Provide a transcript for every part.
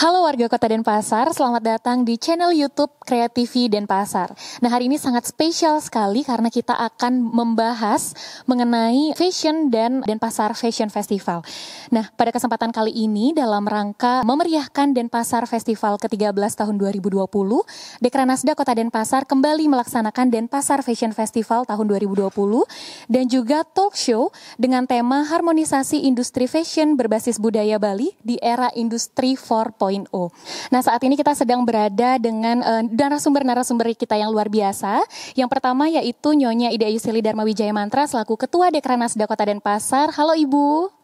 Halo warga Kota Denpasar, selamat datang di channel YouTube Kreativi Denpasar. Nah, hari ini sangat spesial sekali karena kita akan membahas mengenai fashion dan Denpasar Fashion Festival. Nah, pada kesempatan kali ini dalam rangka memeriahkan Denpasar Festival ke-13 tahun 2020, Dekranasda Kota Denpasar kembali melaksanakan Denpasar Fashion Festival tahun 2020 dan juga talk show dengan tema harmonisasi industri fashion berbasis budaya Bali di era industri 4.0. Nah, saat ini kita sedang berada dengan narasumber-narasumber kita yang luar biasa. Yang pertama yaitu Nyonya Ida Yusili Dharma Wijaya Mantra selaku Ketua Dekranasda Kota Denpasar. Halo Ibu.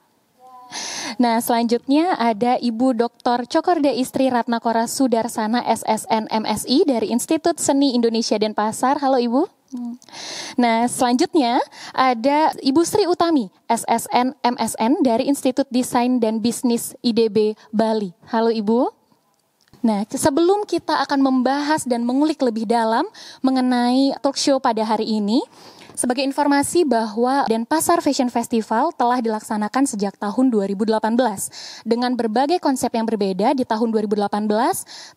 Nah, selanjutnya ada Ibu Dr. Cokorda Istri Ratnakora Sudarsana SSN MSI dari Institut Seni Indonesia Denpasar. Halo Ibu. Nah, selanjutnya ada Ibu Sri Utami SSN MSN dari Institut Desain dan Bisnis IDB Bali. Halo Ibu. Nah, sebelum kita akan membahas dan mengulik lebih dalam mengenai talk show pada hari ini, sebagai informasi bahwa Denpasar Fashion Festival telah dilaksanakan sejak tahun 2018. Dengan berbagai konsep yang berbeda, di tahun 2018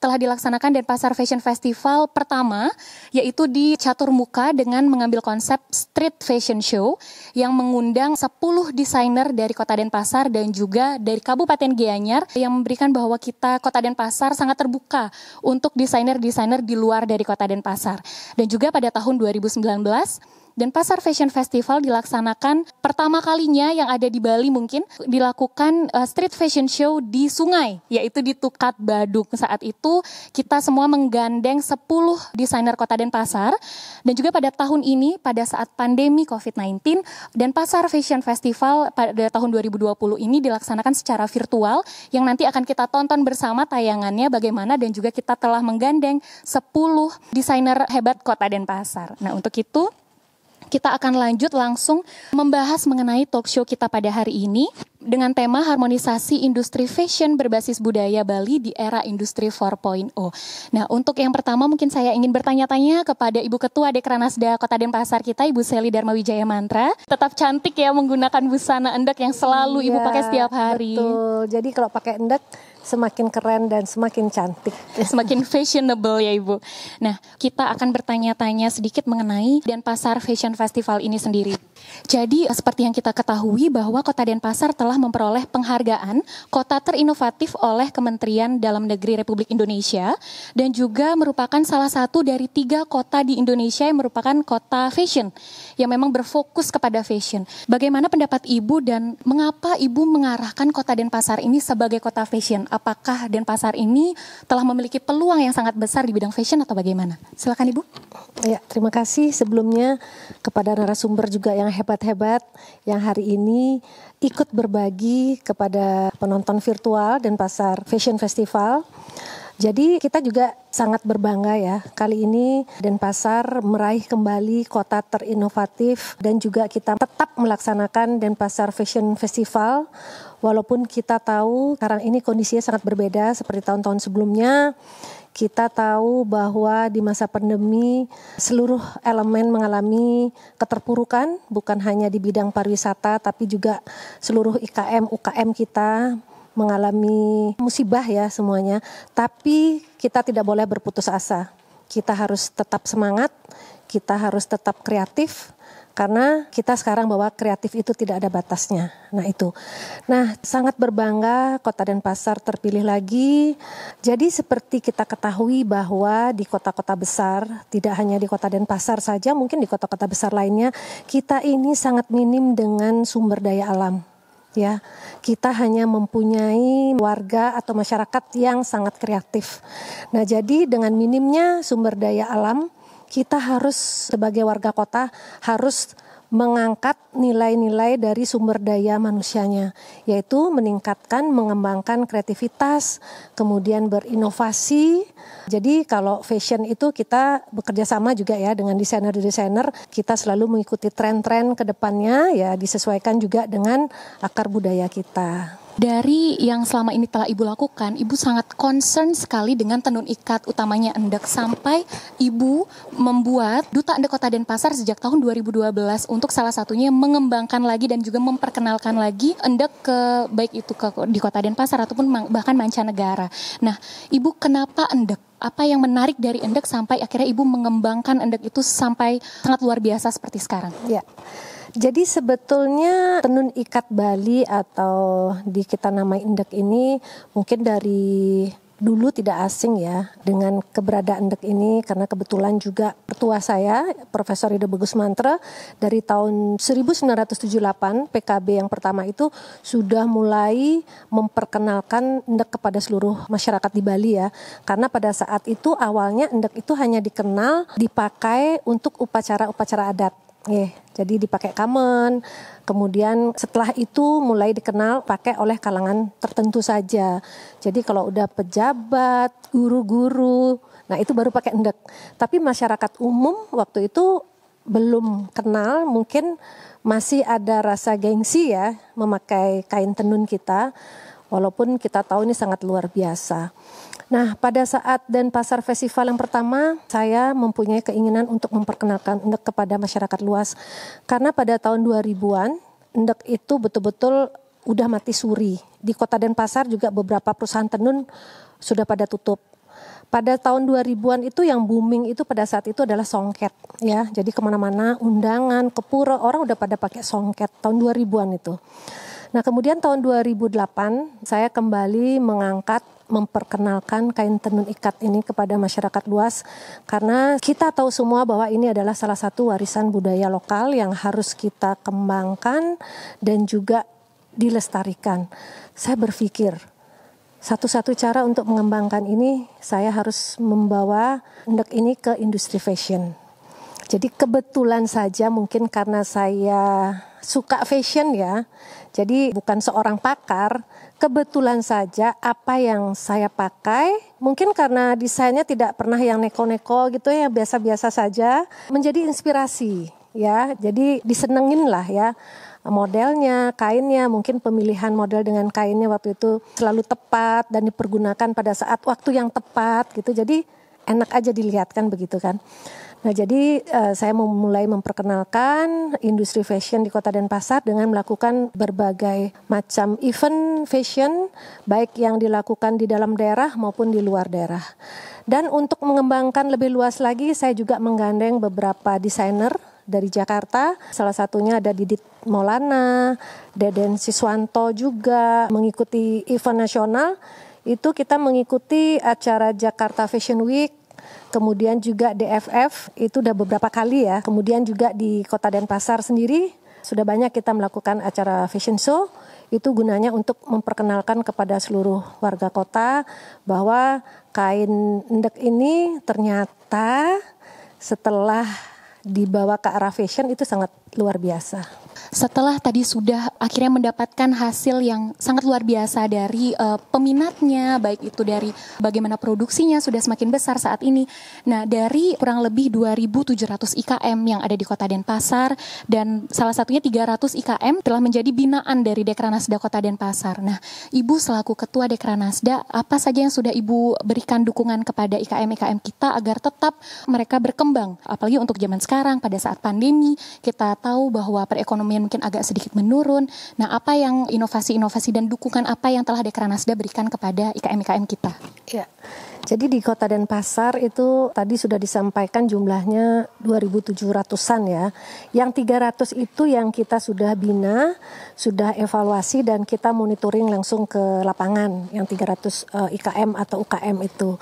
telah dilaksanakan Denpasar Fashion Festival pertama, yaitu di Catur Muka dengan mengambil konsep Street Fashion Show yang mengundang 10 desainer dari Kota Denpasar dan juga dari Kabupaten Gianyar yang memberikan bahwa kita Kota Denpasar sangat terbuka untuk desainer-desainer di luar dari Kota Denpasar. Dan juga pada tahun 2019, Denpasar Fashion Festival dilaksanakan pertama kalinya yang ada di Bali mungkin dilakukan street fashion show di sungai, yaitu di Tukat Badung. Saat itu kita semua menggandeng 10 desainer Kota Denpasar dan juga pada tahun ini pada saat pandemi COVID-19 Denpasar Fashion Festival pada tahun 2020 ini dilaksanakan secara virtual yang nanti akan kita tonton bersama tayangannya bagaimana dan juga kita telah menggandeng 10 desainer hebat Kota Denpasar. Nah, untuk itu kita akan lanjut langsung membahas mengenai talk show kita pada hari ini dengan tema harmonisasi industri fashion berbasis budaya Bali di era industri 4.0. Nah, untuk yang pertama mungkin saya ingin bertanya-tanya kepada Ibu Ketua Dekranasda Kota Denpasar kita, Ibu Seli Dharma Wijaya Mantra. Tetap cantik ya menggunakan busana endek yang selalu Ibu pakai setiap hari. Betul, jadi kalau pakai endek semakin keren dan semakin cantik. Semakin fashionable ya Ibu. Nah, kita akan bertanya-tanya sedikit mengenai Denpasar Fashion Festival ini sendiri. Jadi, seperti yang kita ketahui bahwa Kota Denpasar telah memperoleh penghargaan Kota Terinovatif oleh Kementerian Dalam Negeri Republik Indonesia dan juga merupakan salah satu dari 3 kota di Indonesia yang merupakan kota fashion yang memang berfokus kepada fashion. Bagaimana pendapat Ibu dan mengapa Ibu mengarahkan Kota Denpasar ini sebagai kota fashion? Apakah Denpasar ini telah memiliki peluang yang sangat besar di bidang fashion atau bagaimana? Silakan Ibu. Ya, terima kasih sebelumnya kepada narasumber juga yang hebat-hebat yang hari ini ikut berbagi kepada penonton virtual Denpasar Fashion Festival. Jadi kita juga sangat berbangga ya, kali ini Denpasar meraih kembali kota terinovatif dan juga kita tetap melaksanakan Denpasar Fashion Festival. Walaupun kita tahu sekarang ini kondisinya sangat berbeda seperti tahun-tahun sebelumnya. Kita tahu bahwa di masa pandemi seluruh elemen mengalami keterpurukan, bukan hanya di bidang pariwisata tapi juga seluruh IKM, UKM kita mengalami musibah ya semuanya. Tapi kita tidak boleh berputus asa. Kita harus tetap semangat, kita harus tetap kreatif. Karena kita sekarang bahwa kreatif itu tidak ada batasnya. Nah itu. Nah sangat berbangga Kota Denpasar terpilih lagi. Jadi seperti kita ketahui bahwa di kota-kota besar, tidak hanya di Kota Denpasar saja, mungkin di kota-kota besar lainnya, kita ini sangat minim dengan sumber daya alam. Ya, kita hanya mempunyai warga atau masyarakat yang sangat kreatif. Nah jadi dengan minimnya sumber daya alam, kita harus sebagai warga kota harus mengangkat nilai-nilai dari sumber daya manusianya, yaitu meningkatkan, mengembangkan kreativitas, kemudian berinovasi. Jadi kalau fashion itu kita bekerja sama juga ya dengan desainer-desainer, kita selalu mengikuti tren-tren ke depannya ya disesuaikan juga dengan akar budaya kita. Dari yang selama ini telah Ibu lakukan, Ibu sangat concern sekali dengan tenun ikat, utamanya endek, sampai Ibu membuat Duta Endek Kota Denpasar sejak tahun 2012 untuk salah satunya mengembangkan lagi dan juga memperkenalkan lagi endek baik itu di Kota Denpasar ataupun bahkan mancanegara. Nah, Ibu kenapa endek? Apa yang menarik dari endek sampai akhirnya Ibu mengembangkan endek itu sampai sangat luar biasa seperti sekarang? Ya. Jadi sebetulnya tenun ikat Bali atau kita namai endek ini mungkin dari dulu tidak asing ya dengan keberadaan endek ini, karena kebetulan juga mertua saya Profesor Ida Bagus Mantra dari tahun 1978 PKB yang pertama itu sudah mulai memperkenalkan endek kepada seluruh masyarakat di Bali ya, karena pada saat itu awalnya endek itu hanya dikenal dipakai untuk upacara-upacara adat. Jadi dipakai kamen, kemudian setelah itu mulai dikenal pakai oleh kalangan tertentu saja. Jadi kalau udah pejabat, guru-guru, nah itu baru pakai endek. Tapi masyarakat umum waktu itu belum kenal, mungkin masih ada rasa gengsi ya memakai kain tenun kita, walaupun kita tahu ini sangat luar biasa. Nah, pada saat Denpasar Festival yang pertama, saya mempunyai keinginan untuk memperkenalkan endek kepada masyarakat luas. Karena pada tahun 2000-an, endek itu betul-betul udah mati suri. Di Kota Denpasar juga beberapa perusahaan tenun sudah pada tutup. Pada tahun 2000-an itu yang booming itu pada saat itu adalah songket ya. Jadi kemana-mana undangan, ke pura, orang udah pada pakai songket tahun 2000-an itu. Nah, kemudian tahun 2008 saya kembali memperkenalkan kain tenun ikat ini kepada masyarakat luas, karena kita tahu semua bahwa ini adalah salah satu warisan budaya lokal yang harus kita kembangkan dan juga dilestarikan. Saya berpikir satu-satu cara untuk mengembangkan ini, saya harus membawa endek ini ke industri fashion. Jadi kebetulan saja mungkin karena saya suka fashion ya, jadi bukan seorang pakar, kebetulan saja apa yang saya pakai, mungkin karena desainnya tidak pernah yang neko-neko gitu ya, biasa-biasa saja, menjadi inspirasi ya, jadi disenengin lah ya. Modelnya, kainnya, mungkin pemilihan model dengan kainnya waktu itu selalu tepat dan dipergunakan pada saat waktu yang tepat gitu, jadi enak aja dilihat kan begitu kan. Nah, jadi saya mulai memperkenalkan industri fashion di Kota Denpasar dengan melakukan berbagai macam event fashion, baik yang dilakukan di dalam daerah maupun di luar daerah. Dan untuk mengembangkan lebih luas lagi, saya juga menggandeng beberapa desainer dari Jakarta. Salah satunya ada Didit Maulana, Deden Siswanto juga mengikuti event nasional. Itu kita mengikuti acara Jakarta Fashion Week. Kemudian juga DFF itu udah beberapa kali ya. Kemudian juga di Kota Denpasar sendiri sudah banyak kita melakukan acara fashion show. Itu gunanya untuk memperkenalkan kepada seluruh warga kota bahwa kain endek ini ternyata setelah dibawa ke arah fashion itu sangat luar biasa. Setelah tadi sudah akhirnya mendapatkan hasil yang sangat luar biasa dari peminatnya, baik itu dari bagaimana produksinya sudah semakin besar saat ini. Nah, dari kurang lebih 2.700 IKM yang ada di Kota Denpasar, dan salah satunya 300 IKM telah menjadi binaan dari Dekranasda Kota Denpasar. Nah, Ibu selaku Ketua Dekranasda, apa saja yang sudah Ibu berikan dukungan kepada IKM-IKM kita agar tetap mereka berkembang? Apalagi untuk zaman sekarang pada saat pandemi, kita tahu bahwa perekonomian mungkin agak sedikit menurun. Nah, apa yang inovasi-inovasi dan dukungan apa yang telah Dekranasda berikan kepada IKM-IKM kita? Ya, jadi di Kota Denpasar itu tadi sudah disampaikan jumlahnya 2.700-an ya. Yang 300 itu yang kita sudah bina, sudah evaluasi dan kita monitoring langsung ke lapangan, yang 300 IKM atau UKM itu.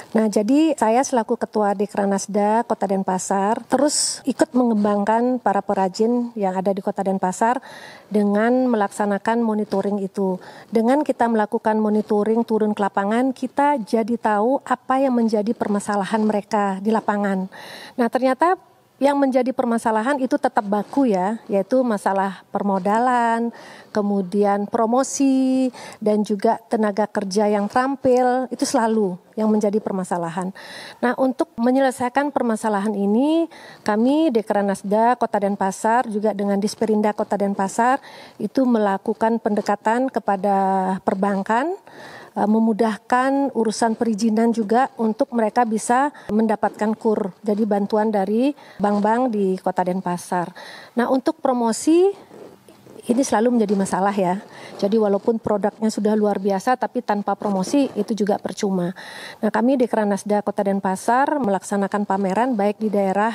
Nah, jadi saya selaku Ketua Dekranasda Kota Denpasar terus ikut mengembangkan para perajin yang ada di Kota Denpasar dengan melaksanakan monitoring itu. Dengan kita melakukan monitoring turun ke lapangan, kita jadi tahu apa yang menjadi permasalahan mereka di lapangan. Nah, ternyata yang menjadi permasalahan itu tetap baku ya, yaitu masalah permodalan, kemudian promosi, dan juga tenaga kerja yang terampil, itu selalu yang menjadi permasalahan. Nah, untuk menyelesaikan permasalahan ini, kami Dekranasda Kota Denpasar juga dengan Disperinda Kota Denpasar itu melakukan pendekatan kepada perbankan, memudahkan urusan perizinan juga untuk mereka bisa mendapatkan KUR, jadi bantuan dari bank-bank di Kota Denpasar. Nah, untuk promosi ini selalu menjadi masalah ya. Jadi walaupun produknya sudah luar biasa tapi tanpa promosi itu juga percuma. Nah, kami Dekranasda Kota Denpasar melaksanakan pameran baik di daerah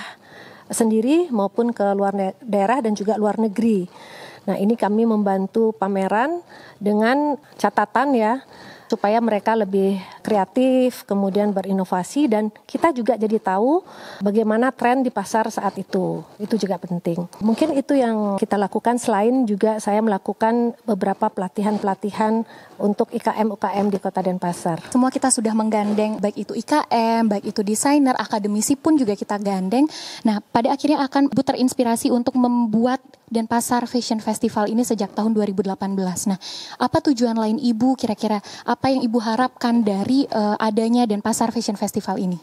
sendiri maupun ke luar daerah dan juga luar negeri. Nah, ini kami membantu pameran dengan catatan ya, supaya mereka lebih kreatif, kemudian berinovasi, dan kita juga jadi tahu bagaimana tren di pasar saat itu. Itu juga penting. Mungkin itu yang kita lakukan, selain juga saya melakukan beberapa pelatihan-pelatihan untuk IKM-UKM di Kota Denpasar. Semua kita sudah menggandeng, baik itu IKM, baik itu desainer, akademisi pun juga kita gandeng. Nah, pada akhirnya akan terinspirasi untuk membuat Denpasar Fashion Festival ini sejak tahun 2018. Nah, apa tujuan lain Ibu kira-kira? Apa yang Ibu harapkan dari adanya Denpasar Fashion Festival ini?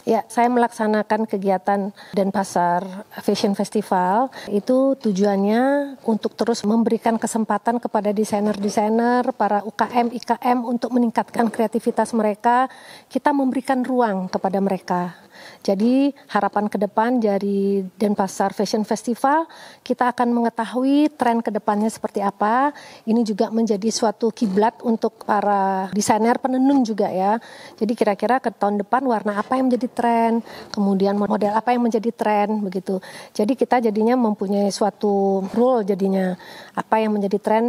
Ya, saya melaksanakan kegiatan Denpasar Fashion Festival itu tujuannya untuk terus memberikan kesempatan kepada desainer-desainer, para UKM, IKM untuk meningkatkan kreativitas mereka. Kita memberikan ruang kepada mereka. Jadi harapan ke depan dari Denpasar Fashion Festival, kita akan mengetahui tren ke depannya seperti apa. Ini juga menjadi suatu kiblat untuk para desainer penenun juga ya. Jadi kira-kira ke tahun depan warna apa yang menjadi tren, kemudian model apa yang menjadi tren, begitu. Jadi kita jadinya mempunyai suatu rule jadinya, apa yang menjadi tren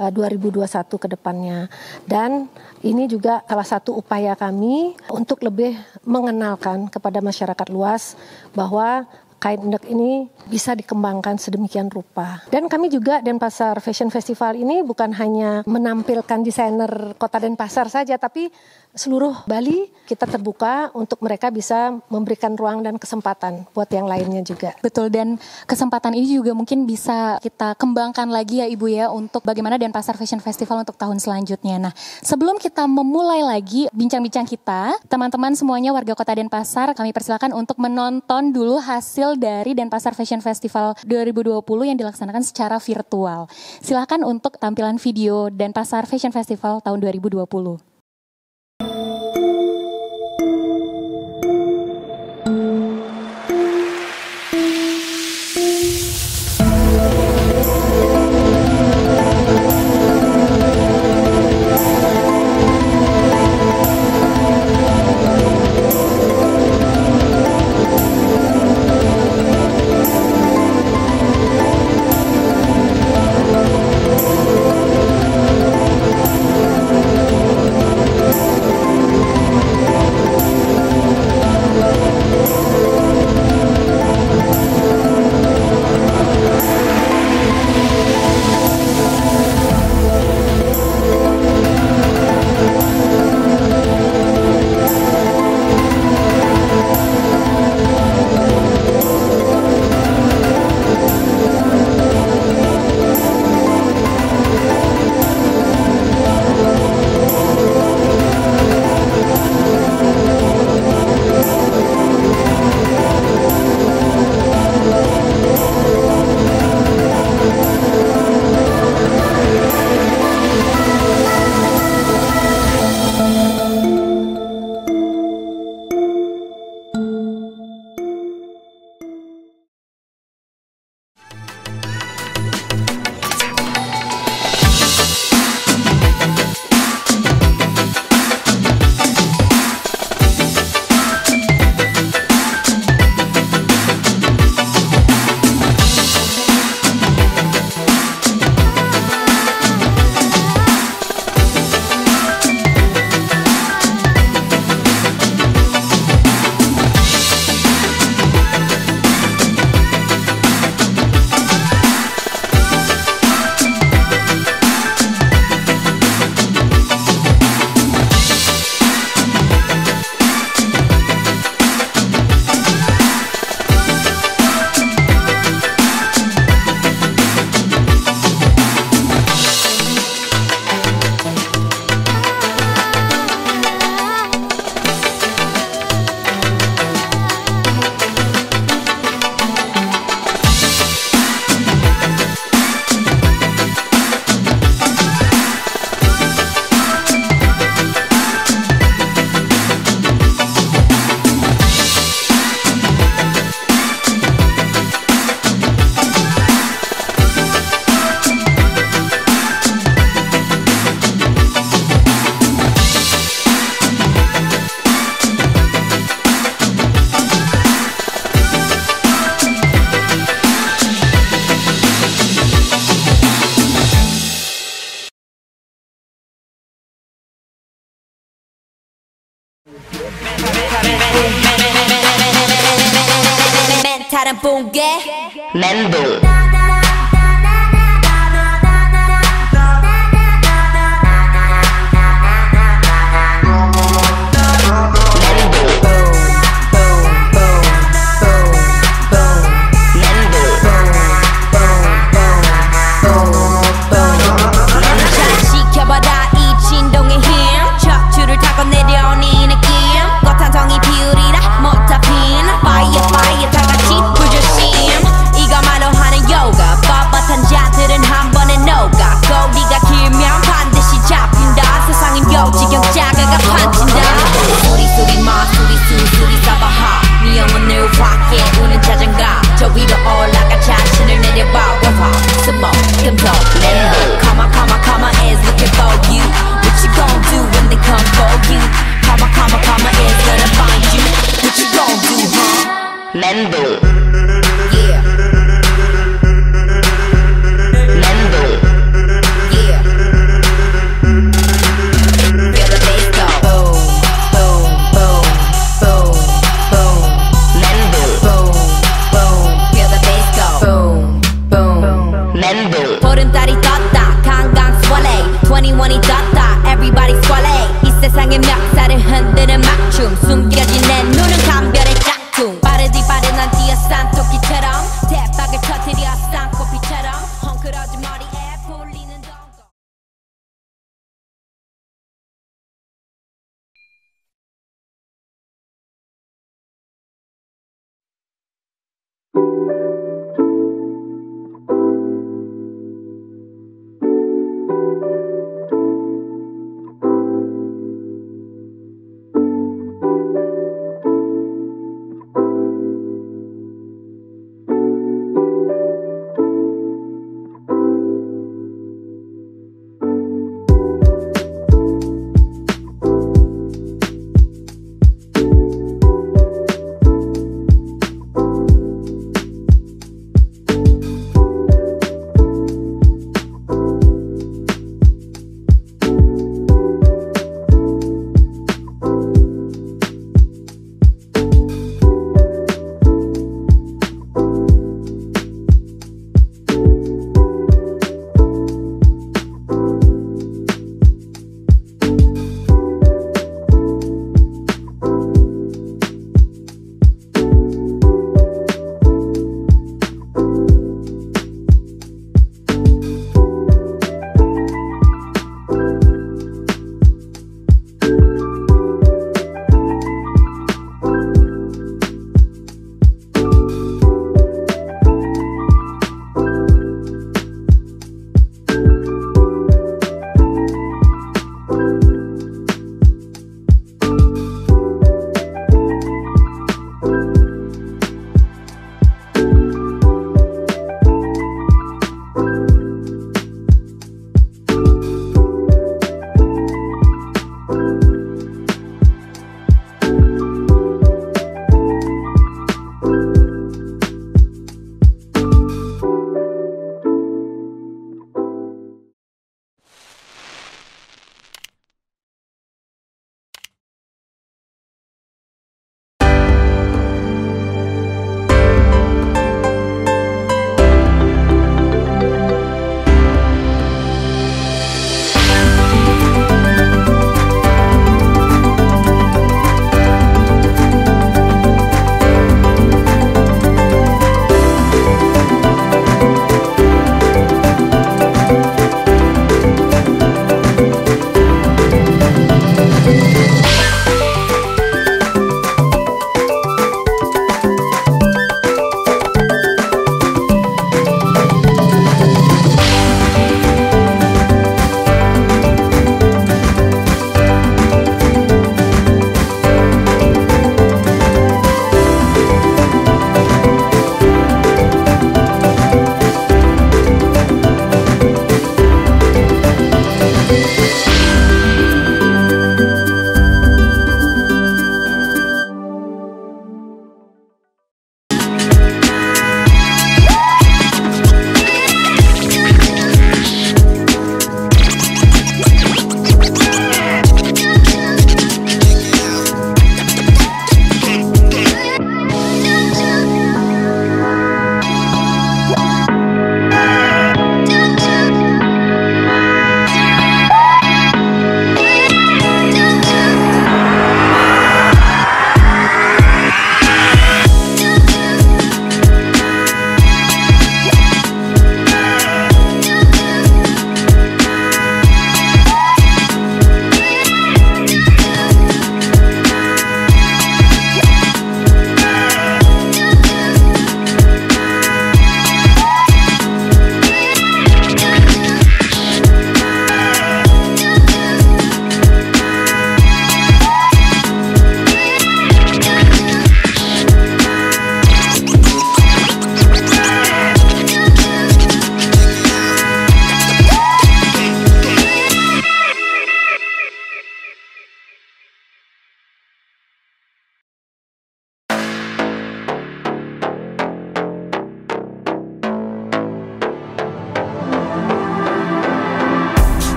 2021 ke depannya. Dan ini juga salah satu upaya kami untuk lebih mengenalkan kepada masyarakat luas bahwa kain endek ini bisa dikembangkan sedemikian rupa. Dan kami juga Denpasar Fashion Festival ini bukan hanya menampilkan desainer Kota Denpasar saja, tapi seluruh Bali kita terbuka untuk mereka bisa memberikan ruang dan kesempatan buat yang lainnya juga. Betul, dan kesempatan ini juga mungkin bisa kita kembangkan lagi ya Ibu ya untuk bagaimana Denpasar Fashion Festival untuk tahun selanjutnya. Nah, sebelum kita memulai lagi bincang-bincang kita, teman-teman semuanya warga Kota Denpasar, kami persilakan untuk menonton dulu hasil dari Denpasar Fashion Festival 2020 yang dilaksanakan secara virtual. Silakan untuk tampilan video Denpasar Fashion Festival tahun 2020. 다른 뽕개 멘붕 Fire, fire, 다 같이 불조심 이거만로 하는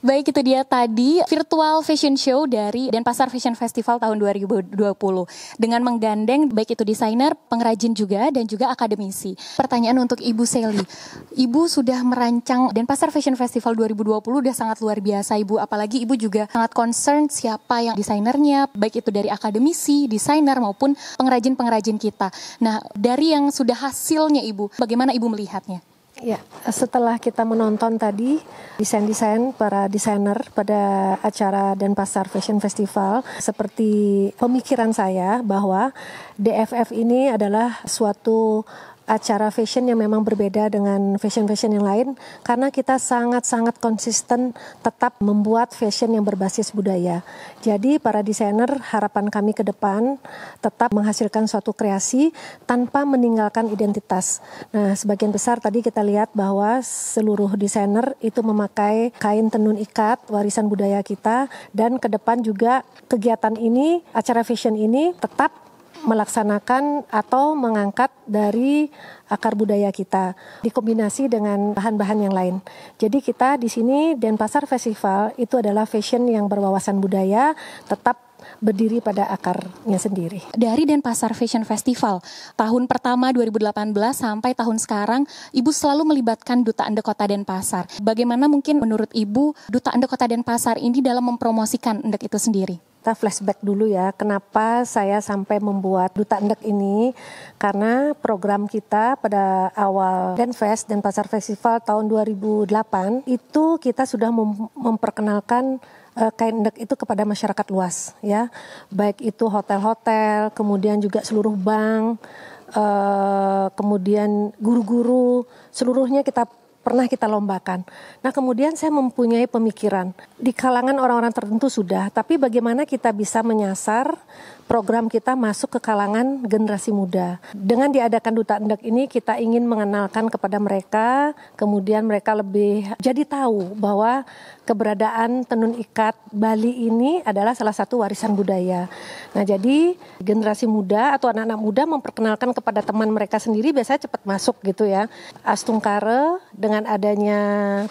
Baik, itu dia tadi virtual fashion show dari Denpasar Fashion Festival tahun 2020 dengan menggandeng baik itu desainer, pengrajin juga dan juga akademisi. Pertanyaan untuk Ibu Sally. Ibu sudah merancang Denpasar Fashion Festival 2020 udah sangat luar biasa Ibu, apalagi Ibu juga sangat concern siapa yang desainernya, baik itu dari akademisi, desainer maupun pengrajin-pengrajin kita. Nah, dari yang sudah hasilnya Ibu, bagaimana Ibu melihatnya? Ya, setelah kita menonton tadi desain-desain para desainer pada acara Denpasar Fashion Festival, seperti pemikiran saya bahwa DFF ini adalah suatu acara fashion yang memang berbeda dengan fashion-fashion yang lain karena kita sangat-sangat konsisten tetap membuat fashion yang berbasis budaya. Jadi para desainer harapan kami ke depan tetap menghasilkan suatu kreasi tanpa meninggalkan identitas. Nah, sebagian besar tadi kita lihat bahwa seluruh desainer itu memakai kain tenun ikat warisan budaya kita, dan ke depan juga kegiatan ini, acara fashion ini tetap melaksanakan atau mengangkat dari akar budaya kita dikombinasi dengan bahan-bahan yang lain. Jadi kita di sini Denpasar Festival itu adalah fashion yang berwawasan budaya, tetap berdiri pada akarnya sendiri. Dari Denpasar Fashion Festival tahun pertama 2018 sampai tahun sekarang, Ibu selalu melibatkan Duta Ende Kota Denpasar. Bagaimana mungkin menurut Ibu Duta Ende Kota Denpasar ini dalam mempromosikan Endek itu sendiri? Kita flashback dulu ya, kenapa saya sampai membuat Duta Endek ini, karena program kita pada awal Denfest, Denpasar Festival tahun 2008, itu kita sudah memperkenalkan kain endek itu kepada masyarakat luas ya, baik itu hotel-hotel, kemudian juga seluruh bank, kemudian guru-guru, seluruhnya pernah kita lombakan. Nah, kemudian saya mempunyai pemikiran di kalangan orang-orang tertentu sudah, tapi bagaimana kita bisa menyasar program kita masuk ke kalangan generasi muda. Dengan diadakan Duta Endek ini kita ingin mengenalkan kepada mereka, kemudian mereka lebih jadi tahu bahwa keberadaan tenun ikat Bali ini adalah salah satu warisan budaya. Nah, jadi generasi muda atau anak-anak muda memperkenalkan kepada teman mereka sendiri biasanya cepat masuk gitu ya. Astungkare dengan adanya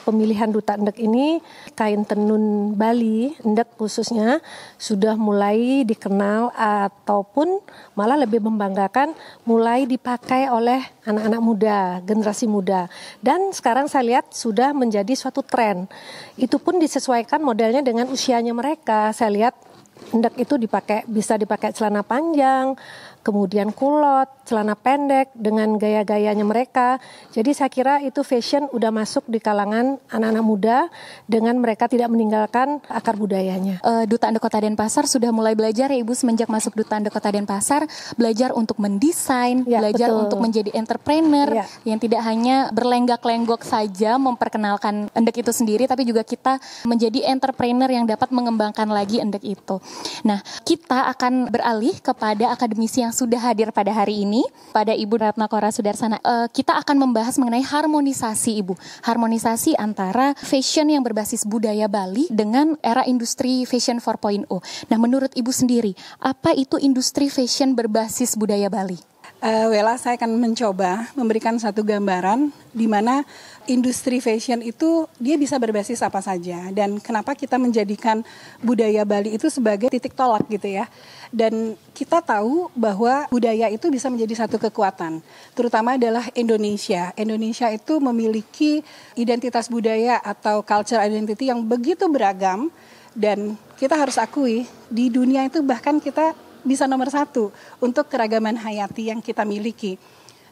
pemilihan Duta Endek ini, kain tenun Bali, endek khususnya, sudah mulai dikenal ataupun malah lebih membanggakan mulai dipakai oleh anak-anak muda, generasi muda. Dan sekarang saya lihat sudah menjadi suatu tren. Itu pun disesuaikan modelnya dengan usianya mereka. Saya lihat endek itu bisa dipakai celana panjang, kemudian kulot, celana pendek dengan gaya-gayanya mereka. Jadi saya kira itu fashion udah masuk di kalangan anak-anak muda dengan mereka tidak meninggalkan akar budayanya. Duta Ende Kota Denpasar sudah mulai belajar ya Ibu semenjak masuk Duta Ende Kota Denpasar, belajar untuk mendesain, ya, belajar betul. untuk menjadi entrepreneur yang tidak hanya berlenggak-lenggok saja memperkenalkan endek itu sendiri, tapi juga kita menjadi entrepreneur yang dapat mengembangkan lagi endek itu. Nah, kita akan beralih kepada akademisi yang sudah hadir pada hari ini, pada Ibu Ratnakora Sudarsana. Kita akan membahas mengenai harmonisasi Ibu. Harmonisasi antara fashion yang berbasis budaya Bali dengan era industri fashion 4.0. Nah, menurut Ibu sendiri, apa itu industri fashion berbasis budaya Bali? Wela, saya akan mencoba memberikan satu gambaran di mana industri fashion itu dia bisa berbasis apa saja dan kenapa kita menjadikan budaya Bali itu sebagai titik tolak gitu ya. Dan kita tahu bahwa budaya itu bisa menjadi satu kekuatan, terutama adalah Indonesia. Indonesia itu memiliki identitas budaya atau culture identity yang begitu beragam dan kita harus akui di dunia itu bahkan kita bisa nomor 1 untuk keragaman hayati yang kita miliki.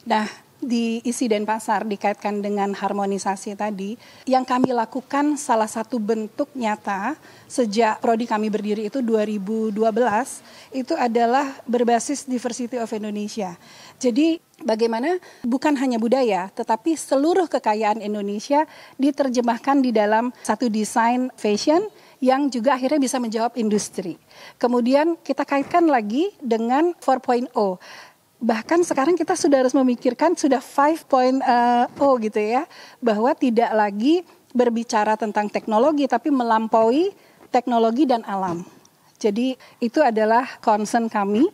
Nah, di isi Denpasar dikaitkan dengan harmonisasi tadi, yang kami lakukan salah satu bentuk nyata sejak prodi kami berdiri itu 2012, itu adalah berbasis Diversity of Indonesia. Jadi bagaimana bukan hanya budaya, tetapi seluruh kekayaan Indonesia diterjemahkan di dalam satu desain fashion yang juga akhirnya bisa menjawab industri. Kemudian kita kaitkan lagi dengan 4.0. Bahkan sekarang kita sudah harus memikirkan sudah 5.0 gitu ya. Bahwa tidak lagi berbicara tentang teknologi tapi melampaui teknologi dan alam. Jadi itu adalah concern kami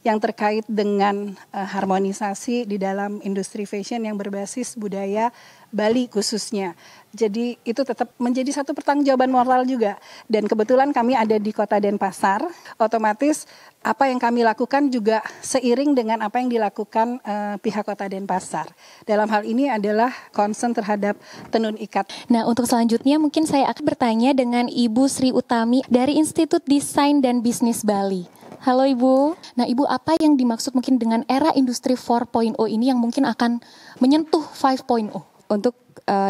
yang terkait dengan harmonisasi di dalam industri fashion yang berbasis budaya Bali khususnya. Jadi itu tetap menjadi satu pertanggungjawaban moral juga. Dan kebetulan kami ada di Kota Denpasar, otomatis apa yang kami lakukan juga seiring dengan apa yang dilakukan pihak Kota Denpasar. Dalam hal ini adalah concern terhadap tenun ikat. Nah, untuk selanjutnya mungkin saya akan bertanya dengan Ibu Sri Utami dari Institut Desain dan Bisnis Bali. Halo Ibu. Nah Ibu, apa yang dimaksud mungkin dengan era industri 4.0 ini yang mungkin akan menyentuh 5.0? Untuk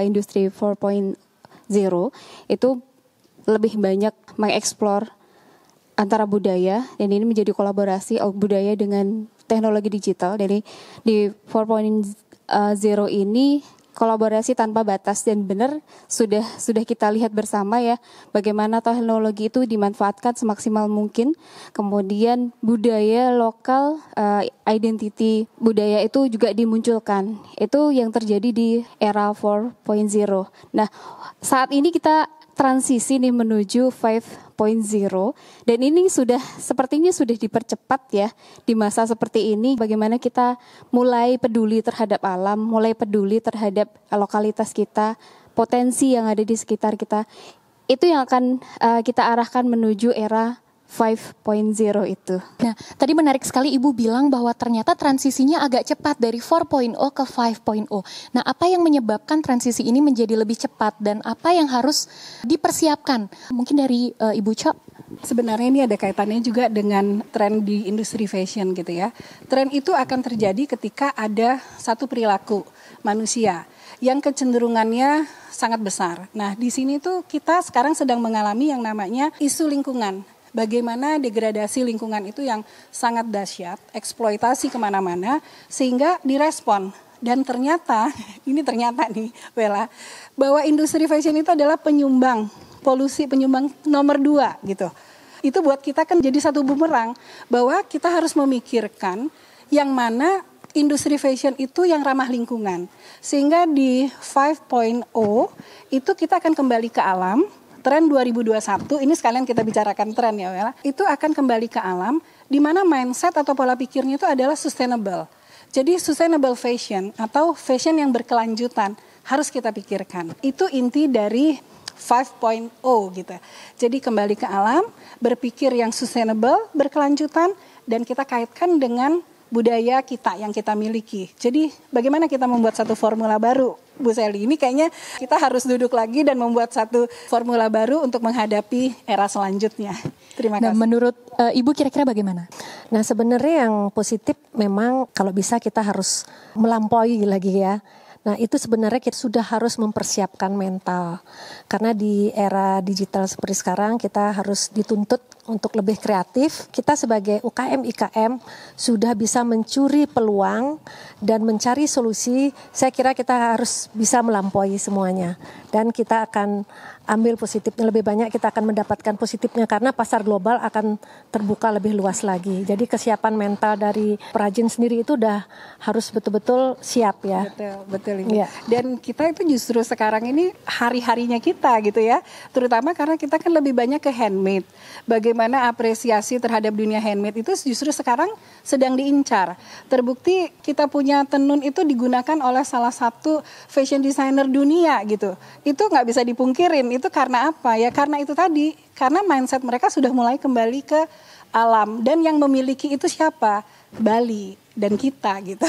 industri 4.0 itu lebih banyak mengeksplor antara budaya, dan ini menjadi kolaborasi budaya dengan teknologi digital. Jadi di 4.0 ini kolaborasi tanpa batas, dan benar sudah kita lihat bersama ya bagaimana teknologi itu dimanfaatkan semaksimal mungkin. Kemudian budaya lokal, identity budaya itu juga dimunculkan. Itu yang terjadi di era 4.0. Nah, saat ini kita transisi nih menuju 5.0, dan ini sepertinya sudah dipercepat ya di masa seperti ini. Bagaimana kita mulai peduli terhadap alam, mulai peduli terhadap lokalitas kita, potensi yang ada di sekitar kita. Itu yang akan kita arahkan menuju era 5.0 itu. Nah, tadi menarik sekali Ibu bilang bahwa ternyata transisinya agak cepat dari 4.0 ke 5.0. Nah, apa yang menyebabkan transisi ini menjadi lebih cepat dan apa yang harus dipersiapkan? Mungkin dari Ibu Cho. Sebenarnya ini ada kaitannya juga dengan tren di industri fashion gitu ya. Tren itu akan terjadi ketika ada satu perilaku manusia yang kecenderungannya sangat besar. Nah, di sini tuh kita sekarang sedang mengalami yang namanya isu lingkungan. Bagaimana degradasi lingkungan itu yang sangat dahsyat, eksploitasi kemana-mana, sehingga direspon. Dan ternyata, ini ternyata nih Bella, bahwa industri fashion itu adalah penyumbang nomor 2 gitu. Itu buat kita kan jadi satu bumerang, bahwa kita harus memikirkan yang mana industri fashion itu yang ramah lingkungan. Sehingga di 5.0 itu kita akan kembali ke alam. Tren 2021, ini sekalian kita bicarakan tren ya Wela, itu akan kembali ke alam, di mana mindset atau pola pikirnya itu adalah sustainable. Jadi sustainable fashion atau fashion yang berkelanjutan harus kita pikirkan. Itu inti dari 5.0 gitu. Jadi kembali ke alam, berpikir yang sustainable, berkelanjutan, dan kita kaitkan dengan budaya kita yang kita miliki. Jadi bagaimana kita membuat satu formula baru, Bu Sally? Ini kayaknya kita harus duduk lagi dan membuat satu formula baru untuk menghadapi era selanjutnya. Terima kasih. Nah, menurut Ibu kira-kira bagaimana? Nah, sebenarnya yang positif memang kalau bisa kita harus melampaui lagi ya. Nah, itu sebenarnya kita sudah harus mempersiapkan mental. Karena di era digital seperti sekarang kita harus dituntut untuk lebih kreatif. Kita sebagai UKM IKM sudah bisa mencuri peluang dan mencari solusi. Saya kira kita harus bisa melampaui semuanya. Dan kita akan ambil positifnya lebih banyak, kita akan mendapatkan positifnya karena pasar global akan terbuka lebih luas lagi. Jadi kesiapan mental dari perajin sendiri itu udah harus betul-betul siap ya. Betul Ibu. Ya. Dan kita itu justru sekarang ini hari-harinya kita gitu ya. Terutama karena kita kan lebih banyak ke handmade. Bagaimana apresiasi terhadap dunia handmade itu justru sekarang sedang diincar. Terbukti kita punya tenun itu digunakan oleh salah satu fashion designer dunia gitu. Itu nggak bisa dipungkirin. Itu karena apa? Ya karena itu tadi. Karena mindset mereka sudah mulai kembali ke alam. Dan yang memiliki itu siapa? Bali dan kita gitu.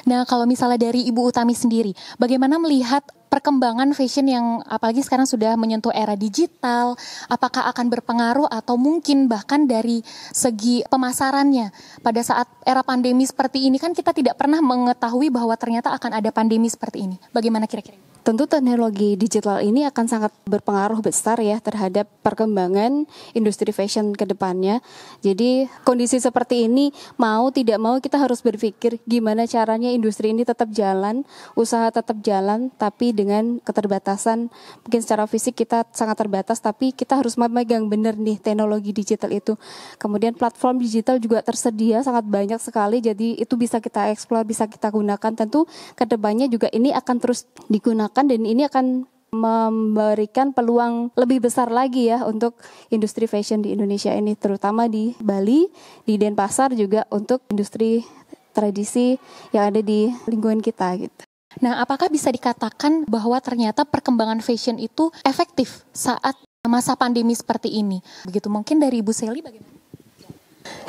Nah, kalau misalnya dari Ibu Utami sendiri, bagaimana melihat perkembangan fashion yang apalagi sekarang sudah menyentuh era digital? Apakah akan berpengaruh atau mungkin bahkan dari segi pemasarannya? Pada saat era pandemi seperti ini kan kita tidak pernah mengetahui bahwa ternyata akan ada pandemi seperti ini. Bagaimana kira-kira? Tentu teknologi digital ini akan sangat berpengaruh besar ya terhadap perkembangan industri fashion ke depannya. Jadi kondisi seperti ini mau tidak mau kita harus berpikir gimana caranya industri ini tetap jalan, usaha tetap jalan, tapi dengan keterbatasan. Mungkin secara fisik kita sangat terbatas, tapi kita harus memegang benar nih teknologi digital itu. Kemudian platform digital juga tersedia sangat banyak sekali, jadi itu bisa kita eksplor, bisa kita gunakan. Tentu ke depannya juga ini akan terus digunakan dan ini akan memberikan peluang lebih besar lagi ya untuk industri fashion di Indonesia ini, terutama di Bali, di Denpasar juga untuk industri tradisi yang ada di lingkungan kita gitu. Nah, apakah bisa dikatakan bahwa ternyata perkembangan fashion itu efektif saat masa pandemi seperti ini? Begitu, mungkin dari Ibu Sally bagaimana?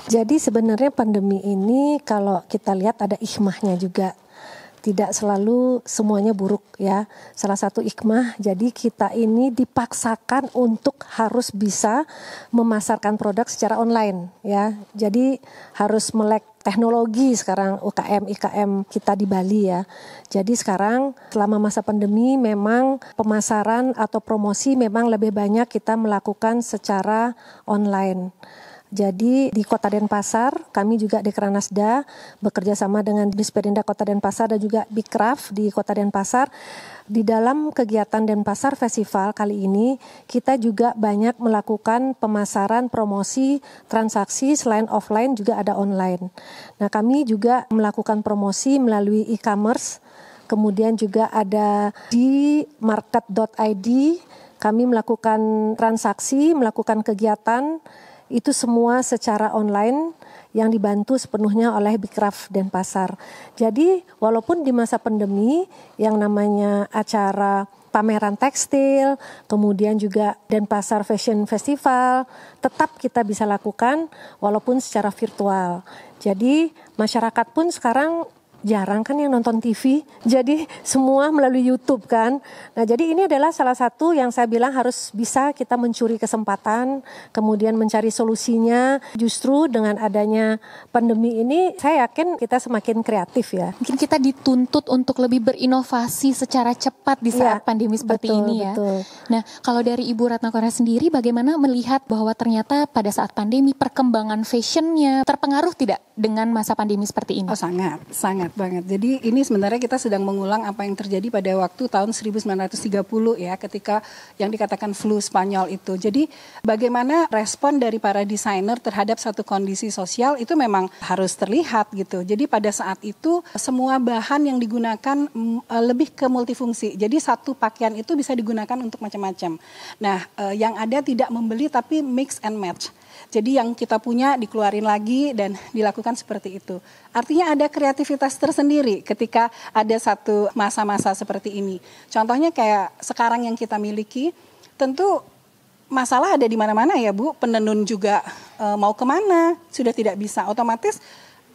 Jadi sebenarnya pandemi ini kalau kita lihat ada hikmahnya juga. Tidak selalu semuanya buruk ya. Salah satu hikmah, jadi kita ini dipaksakan untuk harus bisa memasarkan produk secara online ya. Jadi harus melek teknologi sekarang UKM IKM kita di Bali ya. Jadi sekarang selama masa pandemi memang pemasaran atau promosi memang lebih banyak kita melakukan secara online. Jadi di Kota Denpasar, kami juga di Kranasda bekerja sama dengan Disperindak Kota Denpasar dan juga Bikraf di Kota Denpasar. Di dalam kegiatan Denpasar Festival kali ini, kita juga banyak melakukan pemasaran, promosi, transaksi selain offline juga ada online. Nah, kami juga melakukan promosi melalui e-commerce, kemudian juga ada di market.id, kami melakukan transaksi, melakukan kegiatan, itu semua secara online yang dibantu sepenuhnya oleh Bikraf Denpasar. Jadi walaupun di masa pandemi yang namanya acara pameran tekstil, kemudian juga Denpasar Fashion Festival, tetap kita bisa lakukan walaupun secara virtual. Jadi masyarakat pun sekarang jarang kan yang nonton TV, jadi semua melalui YouTube kan. Nah, jadi ini adalah salah satu yang saya bilang harus bisa kita mencuri kesempatan, kemudian mencari solusinya. Justru dengan adanya pandemi ini, saya yakin kita semakin kreatif ya. Mungkin kita dituntut untuk lebih berinovasi secara cepat di saat pandemi seperti ini ya. Betul. Nah, kalau dari Ibu Ratna Korea sendiri, bagaimana melihat bahwa ternyata pada saat pandemi perkembangan fashionnya terpengaruh tidak dengan masa pandemi seperti ini? Oh, sangat banget. Jadi ini sebenarnya kita sedang mengulang apa yang terjadi pada waktu tahun 1930 ya, ketika yang dikatakan flu Spanyol itu. Jadi bagaimana respon dari para desainer terhadap satu kondisi sosial itu memang harus terlihat gitu. Jadi pada saat itu semua bahan yang digunakan lebih ke multifungsi. Jadi satu pakaian itu bisa digunakan untuk macam-macam. Nah, yang ada tidak membeli tapi mix and match. Jadi yang kita punya dikeluarin lagi dan dilakukan seperti itu. Artinya ada kreativitas tersendiri ketika ada satu masa-masa seperti ini. Contohnya kayak sekarang yang kita miliki, tentu masalah ada di mana-mana ya Bu. Penenun juga mau kemana, sudah tidak bisa. Otomatis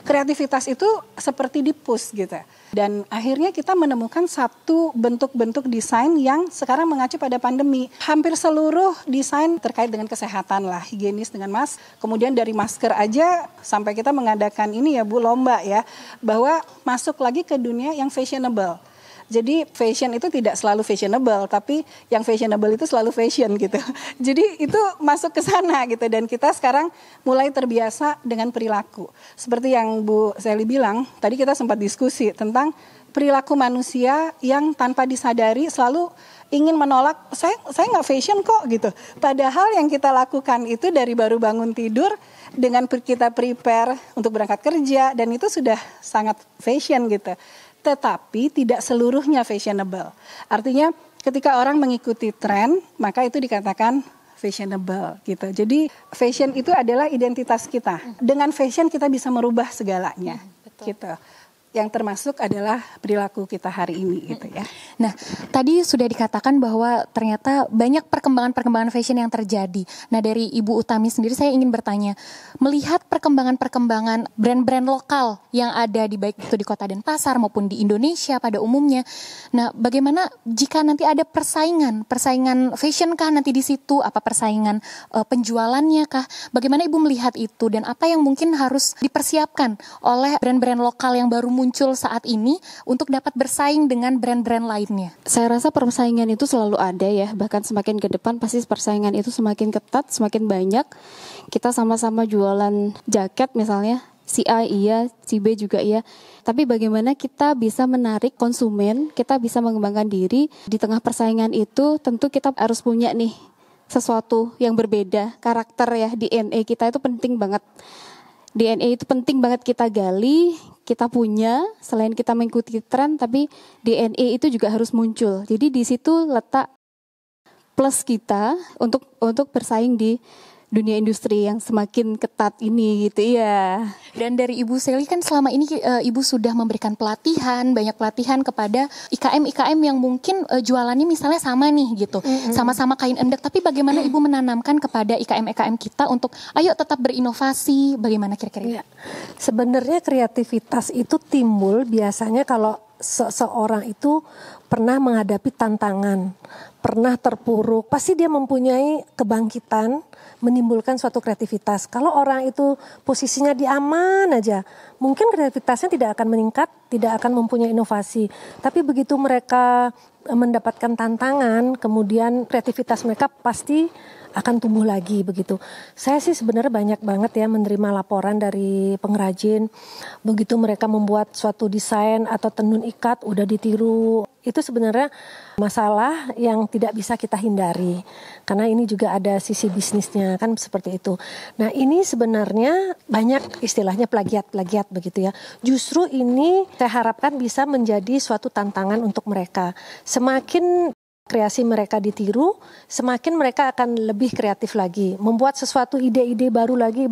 kreativitas itu seperti di-push gitu. Dan akhirnya kita menemukan satu bentuk-bentuk desain yang sekarang mengacu pada pandemi. Hampir seluruh desain terkait dengan kesehatan lah, higienis dengan kemudian dari masker aja sampai kita mengadakan ini ya Bu, lomba ya, bahwa masuk lagi ke dunia yang fashionable. Jadi fashion itu tidak selalu fashionable, tapi yang fashionable itu selalu fashion gitu. Jadi itu masuk ke sana gitu, dan kita sekarang mulai terbiasa dengan perilaku. Seperti yang Bu Sally bilang, tadi kita sempat diskusi tentang perilaku manusia yang tanpa disadari selalu ingin menolak, saya nggak fashion kok gitu. Padahal yang kita lakukan itu dari baru bangun tidur, dengan kita prepare untuk berangkat kerja, dan itu sudah sangat fashion gitu. Tetapi tidak seluruhnya fashionable. Artinya ketika orang mengikuti tren, maka itu dikatakan fashionable gitu. Jadi fashion itu adalah identitas kita. Dengan fashion kita bisa merubah segalanya gitu. Yang termasuk adalah perilaku kita hari ini gitu ya. Nah, tadi sudah dikatakan bahwa ternyata banyak perkembangan-perkembangan fashion yang terjadi. Nah, dari Ibu Utami sendiri saya ingin bertanya, melihat perkembangan-perkembangan brand-brand lokal yang ada di baik itu di Kota Denpasar maupun di Indonesia pada umumnya. Nah, bagaimana jika nanti ada persaingan fashion kah nanti di situ, apa persaingan penjualannya kah? Bagaimana Ibu melihat itu dan apa yang mungkin harus dipersiapkan oleh brand-brand lokal yang baru muncul saat ini untuk dapat bersaing dengan brand-brand lainnya? Saya rasa persaingan itu selalu ada ya, bahkan semakin ke depan pasti persaingan itu semakin ketat, semakin banyak. Kita sama-sama jualan jaket misalnya, si A iya, si B juga iya. Tapi bagaimana kita bisa menarik konsumen, kita bisa mengembangkan diri di tengah persaingan itu, tentu kita harus punya nih sesuatu yang berbeda, karakter ya, DNA kita itu penting banget. DNA itu penting banget kita gali, kita punya, selain kita mengikuti tren, tapi DNA itu juga harus muncul. Jadi di situ letak plus kita untuk bersaing di dunia industri yang semakin ketat ini gitu ya. Dan dari Ibu Sally kan selama ini Ibu sudah memberikan banyak pelatihan kepada IKM-IKM yang mungkin jualannya misalnya sama nih gitu. Sama-sama kain endek, tapi bagaimana Ibu menanamkan kepada IKM-IKM kita untuk ayo tetap berinovasi, bagaimana kira-kira? Ya. Sebenarnya kreativitas itu timbul biasanya kalau seseorang itu pernah menghadapi tantangan, pernah terpuruk, pasti dia mempunyai kebangkitan, menimbulkan suatu kreativitas. Kalau orang itu posisinya di aman aja, mungkin kreativitasnya tidak akan meningkat, tidak akan mempunyai inovasi. Tapi begitu mereka mendapatkan tantangan, kemudian kreativitas mereka pasti akan tumbuh lagi begitu. Saya sih sebenarnya banyak banget ya menerima laporan dari pengrajin, begitu mereka membuat suatu desain atau tenun ikat udah ditiru. Itu sebenarnya masalah yang tidak bisa kita hindari, karena ini juga ada sisi bisnisnya kan seperti itu. Nah ini sebenarnya banyak istilahnya plagiat begitu ya. Justru ini saya harapkan bisa menjadi suatu tantangan untuk mereka. Semakin kreasi mereka ditiru, semakin mereka akan lebih kreatif lagi, membuat sesuatu ide-ide baru lagi,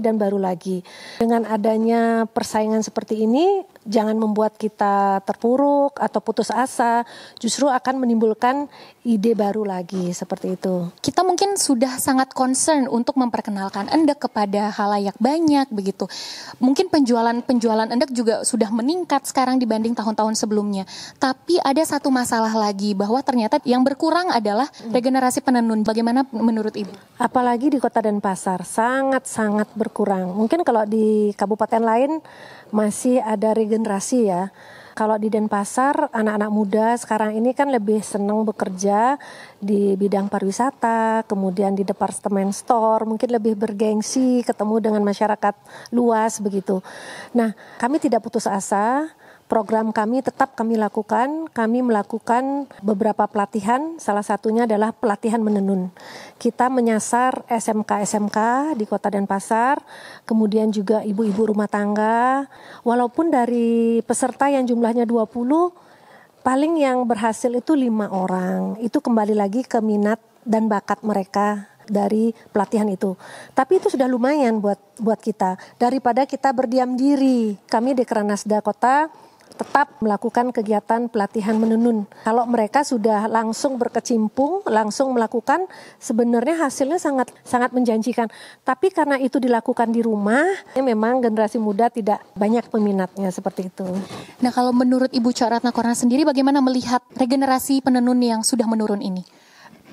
dan baru lagi. Dengan adanya persaingan seperti ini, jangan membuat kita terpuruk atau putus asa, justru akan menimbulkan ide baru lagi, seperti itu. Kita mungkin sudah sangat concern untuk memperkenalkan endek kepada halayak banyak begitu. Mungkin penjualan endek juga sudah meningkat sekarang dibanding tahun-tahun sebelumnya. Tapi ada satu masalah lagi, bahwa ternyata yang berkurang adalah regenerasi penenun. Bagaimana menurut Ibu? Apalagi di Kota Denpasar, sangat-sangat berkurang. Mungkin kalau di kabupaten lain masih ada regenerasi ya. Kalau di Denpasar, anak-anak muda sekarang ini kan lebih senang bekerja di bidang pariwisata, kemudian di departemen store, mungkin lebih bergengsi, ketemu dengan masyarakat luas begitu. Nah, kami tidak putus asa. Program kami tetap kami lakukan. Kami melakukan beberapa pelatihan, salah satunya adalah pelatihan menenun. Kita menyasar SMK-SMK di Kota Denpasar, kemudian juga ibu-ibu rumah tangga. Walaupun dari peserta yang jumlahnya 20, paling yang berhasil itu 5 orang. Itu kembali lagi ke minat dan bakat mereka dari pelatihan itu. Tapi itu sudah lumayan buat kita. Daripada kita berdiam diri. Kami di Kranasda Kota tetap melakukan kegiatan pelatihan menenun. Kalau mereka sudah langsung berkecimpung, langsung melakukan, sebenarnya hasilnya sangat menjanjikan. Tapi karena itu dilakukan di rumah, memang generasi muda tidak banyak peminatnya seperti itu. Nah, kalau menurut Ibu Cok Ratna Korna sendiri, bagaimana melihat regenerasi penenun yang sudah menurun ini?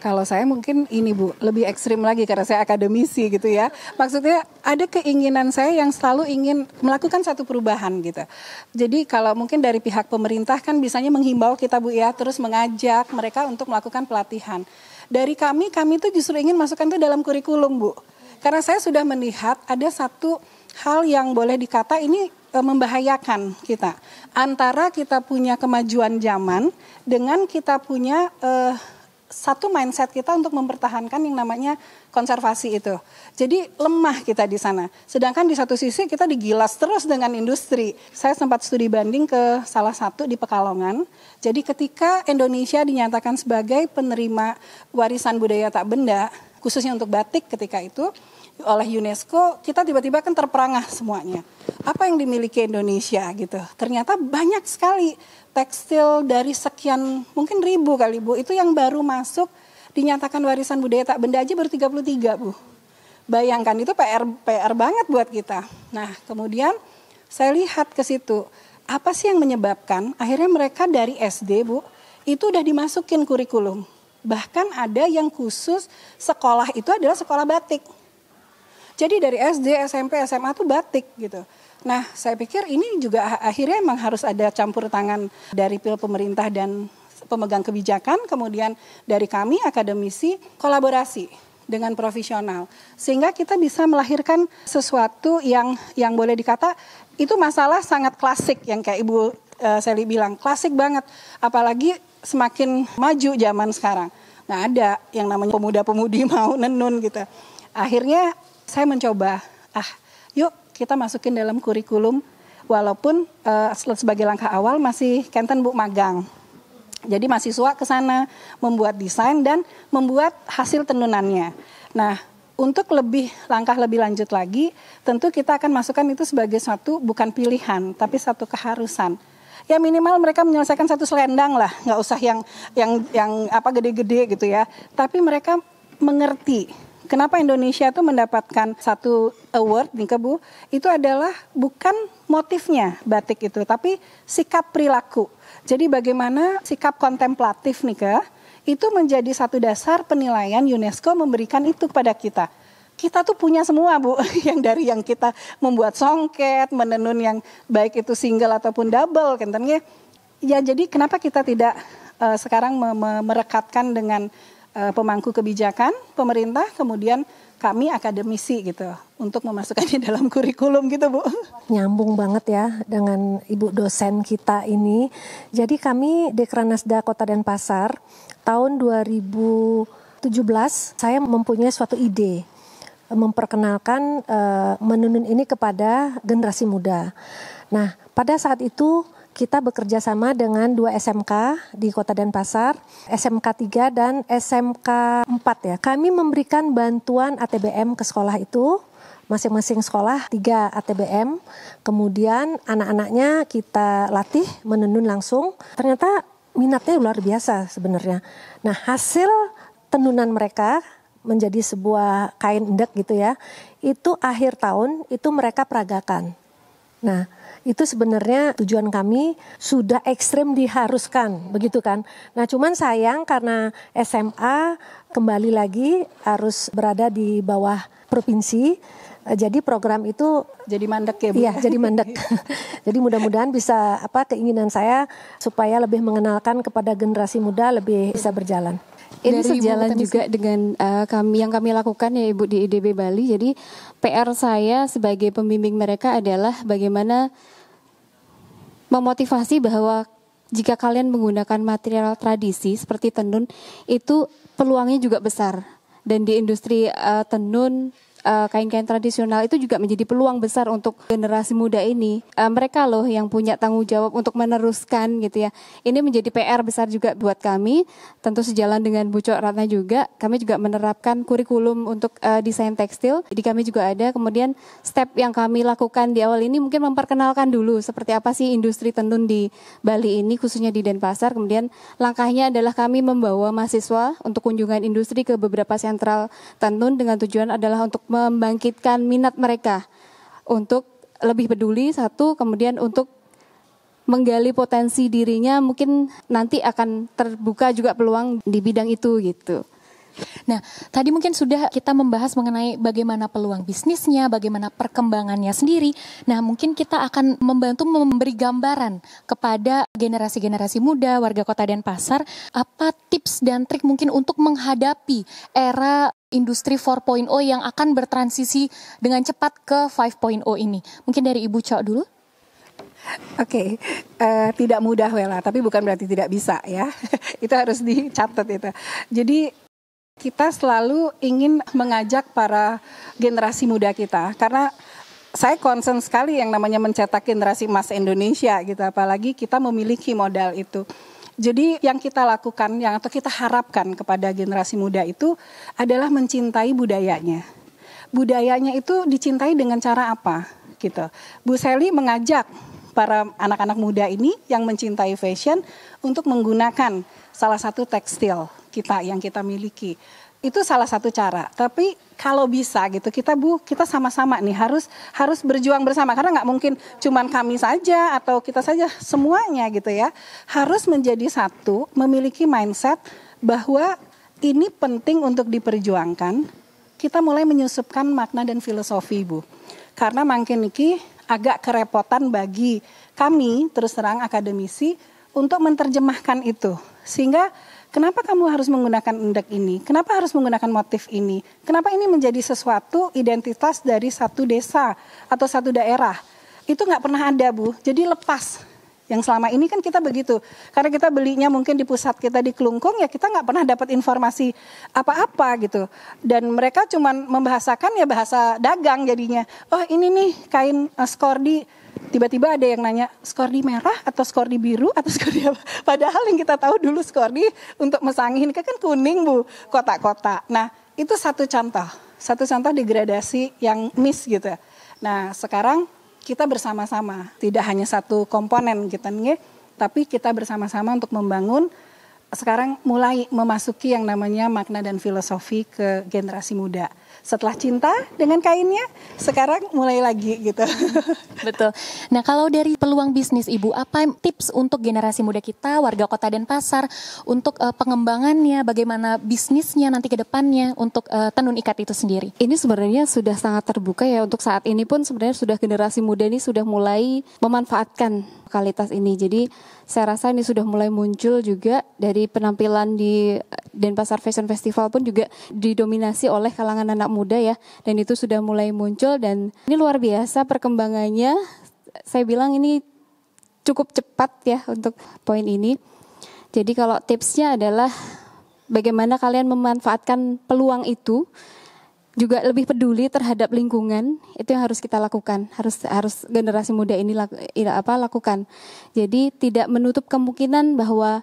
Kalau saya mungkin ini Bu, lebih ekstrim lagi karena saya akademisi gitu ya. Maksudnya ada keinginan saya yang selalu ingin melakukan satu perubahan gitu. Jadi kalau mungkin dari pihak pemerintah kan bisanya menghimbau kita Bu ya, terus mengajak mereka untuk melakukan pelatihan. Dari kami tuh justru ingin masukkan itu dalam kurikulum Bu. Karena saya sudah melihat ada satu hal yang boleh dikata ini membahayakan kita. Antara kita punya kemajuan zaman dengan kita punya satu mindset kita untuk mempertahankan yang namanya konservasi itu. Jadi lemah kita di sana. Sedangkan di satu sisi kita digilas terus dengan industri. Saya sempat studi banding ke salah satu di Pekalongan. Jadi ketika Indonesia dinyatakan sebagai penerima warisan budaya tak benda, khususnya untuk batik ketika itu, oleh UNESCO, kita tiba-tiba kan terperangah semuanya. Apa yang dimiliki Indonesia gitu. Ternyata banyak sekali tekstil dari sekian, mungkin ribu kali Bu, itu yang baru masuk dinyatakan warisan budaya tak benda aja baru 33 Bu. Bayangkan itu PR banget buat kita. Nah kemudian saya lihat ke situ, apa sih yang menyebabkan akhirnya mereka dari SD Bu, itu udah dimasukin kurikulum. Bahkan ada yang khusus sekolah itu adalah sekolah batik. Jadi dari SD, SMP, SMA tuh batik gitu. Nah saya pikir ini juga akhirnya memang harus ada campur tangan dari pemerintah dan pemegang kebijakan, kemudian dari kami akademisi kolaborasi dengan profesional. Sehingga kita bisa melahirkan sesuatu yang boleh dikata itu masalah sangat klasik yang kayak Ibu Sally bilang, klasik banget. Apalagi semakin maju zaman sekarang. Nggak ada yang namanya pemuda-pemudi mau nenun gitu. Akhirnya saya mencoba, yuk kita masukin dalam kurikulum Walaupun sebagai langkah awal masih Kenten Bu magang. Jadi mahasiswa ke sana membuat desain dan membuat hasil tenunannya. Nah, untuk langkah lebih lanjut lagi, tentu kita akan masukkan itu sebagai suatu bukan pilihan, tapi satu keharusan. Ya minimal mereka menyelesaikan satu selendang lah, nggak usah yang gede-gede gitu ya. Tapi mereka mengerti kenapa Indonesia itu mendapatkan satu award nih Bu, itu adalah bukan motifnya batik itu, tapi sikap perilaku. Jadi bagaimana sikap kontemplatif nih itu menjadi satu dasar penilaian UNESCO memberikan itu kepada kita. Kita tuh punya semua Bu, yang kita membuat songket, menenun yang baik itu single ataupun double, kentennya. Ya jadi kenapa kita tidak sekarang merekatkan dengan pemangku kebijakan pemerintah, kemudian kami akademisi gitu untuk memasukkannya dalam kurikulum gitu Bu. Nyambung banget ya dengan ibu dosen kita ini. Jadi kami Dekranasda Kota Denpasar tahun 2017 saya mempunyai suatu ide memperkenalkan menenun ini kepada generasi muda. Nah, pada saat itu kita bekerja sama dengan 2 SMK di Kota Denpasar, SMK 3 dan SMK 4 ya. Kami memberikan bantuan ATBM ke sekolah itu, masing-masing sekolah 3 ATBM. Kemudian anak-anaknya kita latih menenun langsung. Ternyata minatnya luar biasa sebenarnya. Nah, hasil tenunan mereka menjadi sebuah kain endek gitu ya. Itu akhir tahun itu mereka peragakan. Nah, itu sebenarnya tujuan kami sudah ekstrim diharuskan, begitu kan. Nah, cuman sayang karena SMA kembali lagi harus berada di bawah provinsi. Jadi program itu jadi mandek ya Bu? Iya, jadi mandek. Jadi mudah-mudahan bisa keinginan saya supaya lebih mengenalkan kepada generasi muda lebih bisa berjalan. Ini sejalan juga dengan yang kami lakukan ya Ibu di IDB Bali. Jadi PR saya sebagai pembimbing mereka adalah bagaimana memotivasi bahwa jika kalian menggunakan material tradisi seperti tenun, itu peluangnya juga besar. Dan di industri tenun, kain-kain tradisional itu juga menjadi peluang besar untuk generasi muda ini. Mereka loh yang punya tanggung jawab untuk meneruskan gitu ya. Ini menjadi PR besar juga buat kami. Tentu sejalan dengan Bu Cok Ratna juga, kami juga menerapkan kurikulum untuk desain tekstil. Jadi kami juga ada. Kemudian step yang kami lakukan di awal ini mungkin memperkenalkan dulu seperti apa sih industri tenun di Bali ini, khususnya di Denpasar. Kemudian langkahnya adalah kami membawa mahasiswa untuk kunjungan industri ke beberapa sentral tenun dengan tujuan adalah untuk membangkitkan minat mereka untuk lebih peduli satu, kemudian untuk menggali potensi dirinya, mungkin nanti akan terbuka juga peluang di bidang itu gitu. Nah, tadi mungkin sudah kita membahas mengenai bagaimana peluang bisnisnya, bagaimana perkembangannya sendiri. Nah, mungkin kita akan membantu memberi gambaran kepada generasi-generasi muda, warga Kota Denpasar, apa tips dan trik mungkin untuk menghadapi era industri 4.0 yang akan bertransisi dengan cepat ke 5.0 ini. Mungkin dari Ibu Cok dulu. Oke, tidak mudah Wela, tapi bukan berarti tidak bisa ya. Itu harus dicatat itu. Jadi kita selalu ingin mengajak para generasi muda kita, karena saya concern sekali yang namanya mencetak generasi emas Indonesia gitu, apalagi kita memiliki modal itu. Jadi yang kita lakukan, atau kita harapkan kepada generasi muda itu adalah mencintai budayanya. Budayanya itu dicintai dengan cara apa gitu. Bu Sally mengajak para anak-anak muda ini yang mencintai fashion untuk menggunakan salah satu tekstil kita yang kita miliki. Itu salah satu cara. Tapi kalau bisa gitu kita sama-sama nih harus berjuang bersama, karena nggak mungkin cuman kami saja atau kita saja, semuanya gitu ya. Harus menjadi satu, memiliki mindset bahwa ini penting untuk diperjuangkan. Kita mulai menyusupkan makna dan filosofi Bu. Karena makin niki agak kerepotan bagi kami terus terang akademisi untuk menerjemahkan itu. Sehingga kenapa kamu harus menggunakan endek ini? Kenapa harus menggunakan motif ini? Kenapa ini menjadi sesuatu identitas dari satu desa atau satu daerah? Itu nggak pernah ada Bu. Jadi lepas. Yang selama ini kan kita begitu. Karena kita belinya mungkin di pusat kita di Kelungkung, ya kita nggak pernah dapat informasi apa-apa gitu. Dan mereka cuma membahasakan ya bahasa dagang jadinya. Oh ini nih kain skordi, tiba-tiba ada yang nanya skordi merah atau skordi biru atau skordi apa. Padahal yang kita tahu dulu skordi untuk mesangin kan kuning Bu, kotak-kotak. Nah itu satu contoh degradasi yang miss gitu. Nah sekarang kita bersama-sama, tidak hanya satu komponen gitu, tapi kita bersama-sama untuk membangun, sekarang mulai memasuki yang namanya makna dan filosofi ke generasi muda. Setelah cinta dengan kainnya, sekarang mulai lagi gitu. Betul. Nah kalau dari peluang bisnis Ibu, apa tips untuk generasi muda kita, warga Kota Denpasar, untuk pengembangannya, bagaimana bisnisnya nanti ke depannya untuk tenun ikat itu sendiri? Ini sebenarnya sudah sangat terbuka ya, untuk saat ini pun sebenarnya sudah generasi muda ini sudah mulai memanfaatkan kualitas ini. Jadi saya rasa ini sudah mulai muncul juga dari penampilan di Denpasar Fashion Festival pun juga didominasi oleh kalangan anak muda ya. Dan itu sudah mulai muncul dan ini luar biasa perkembangannya. Saya bilang ini cukup cepat ya untuk poin ini. Jadi kalau tipsnya adalah bagaimana kalian memanfaatkan peluang itu, juga lebih peduli terhadap lingkungan, itu yang harus kita lakukan, harus generasi muda ini lakukan. Jadi tidak menutup kemungkinan bahwa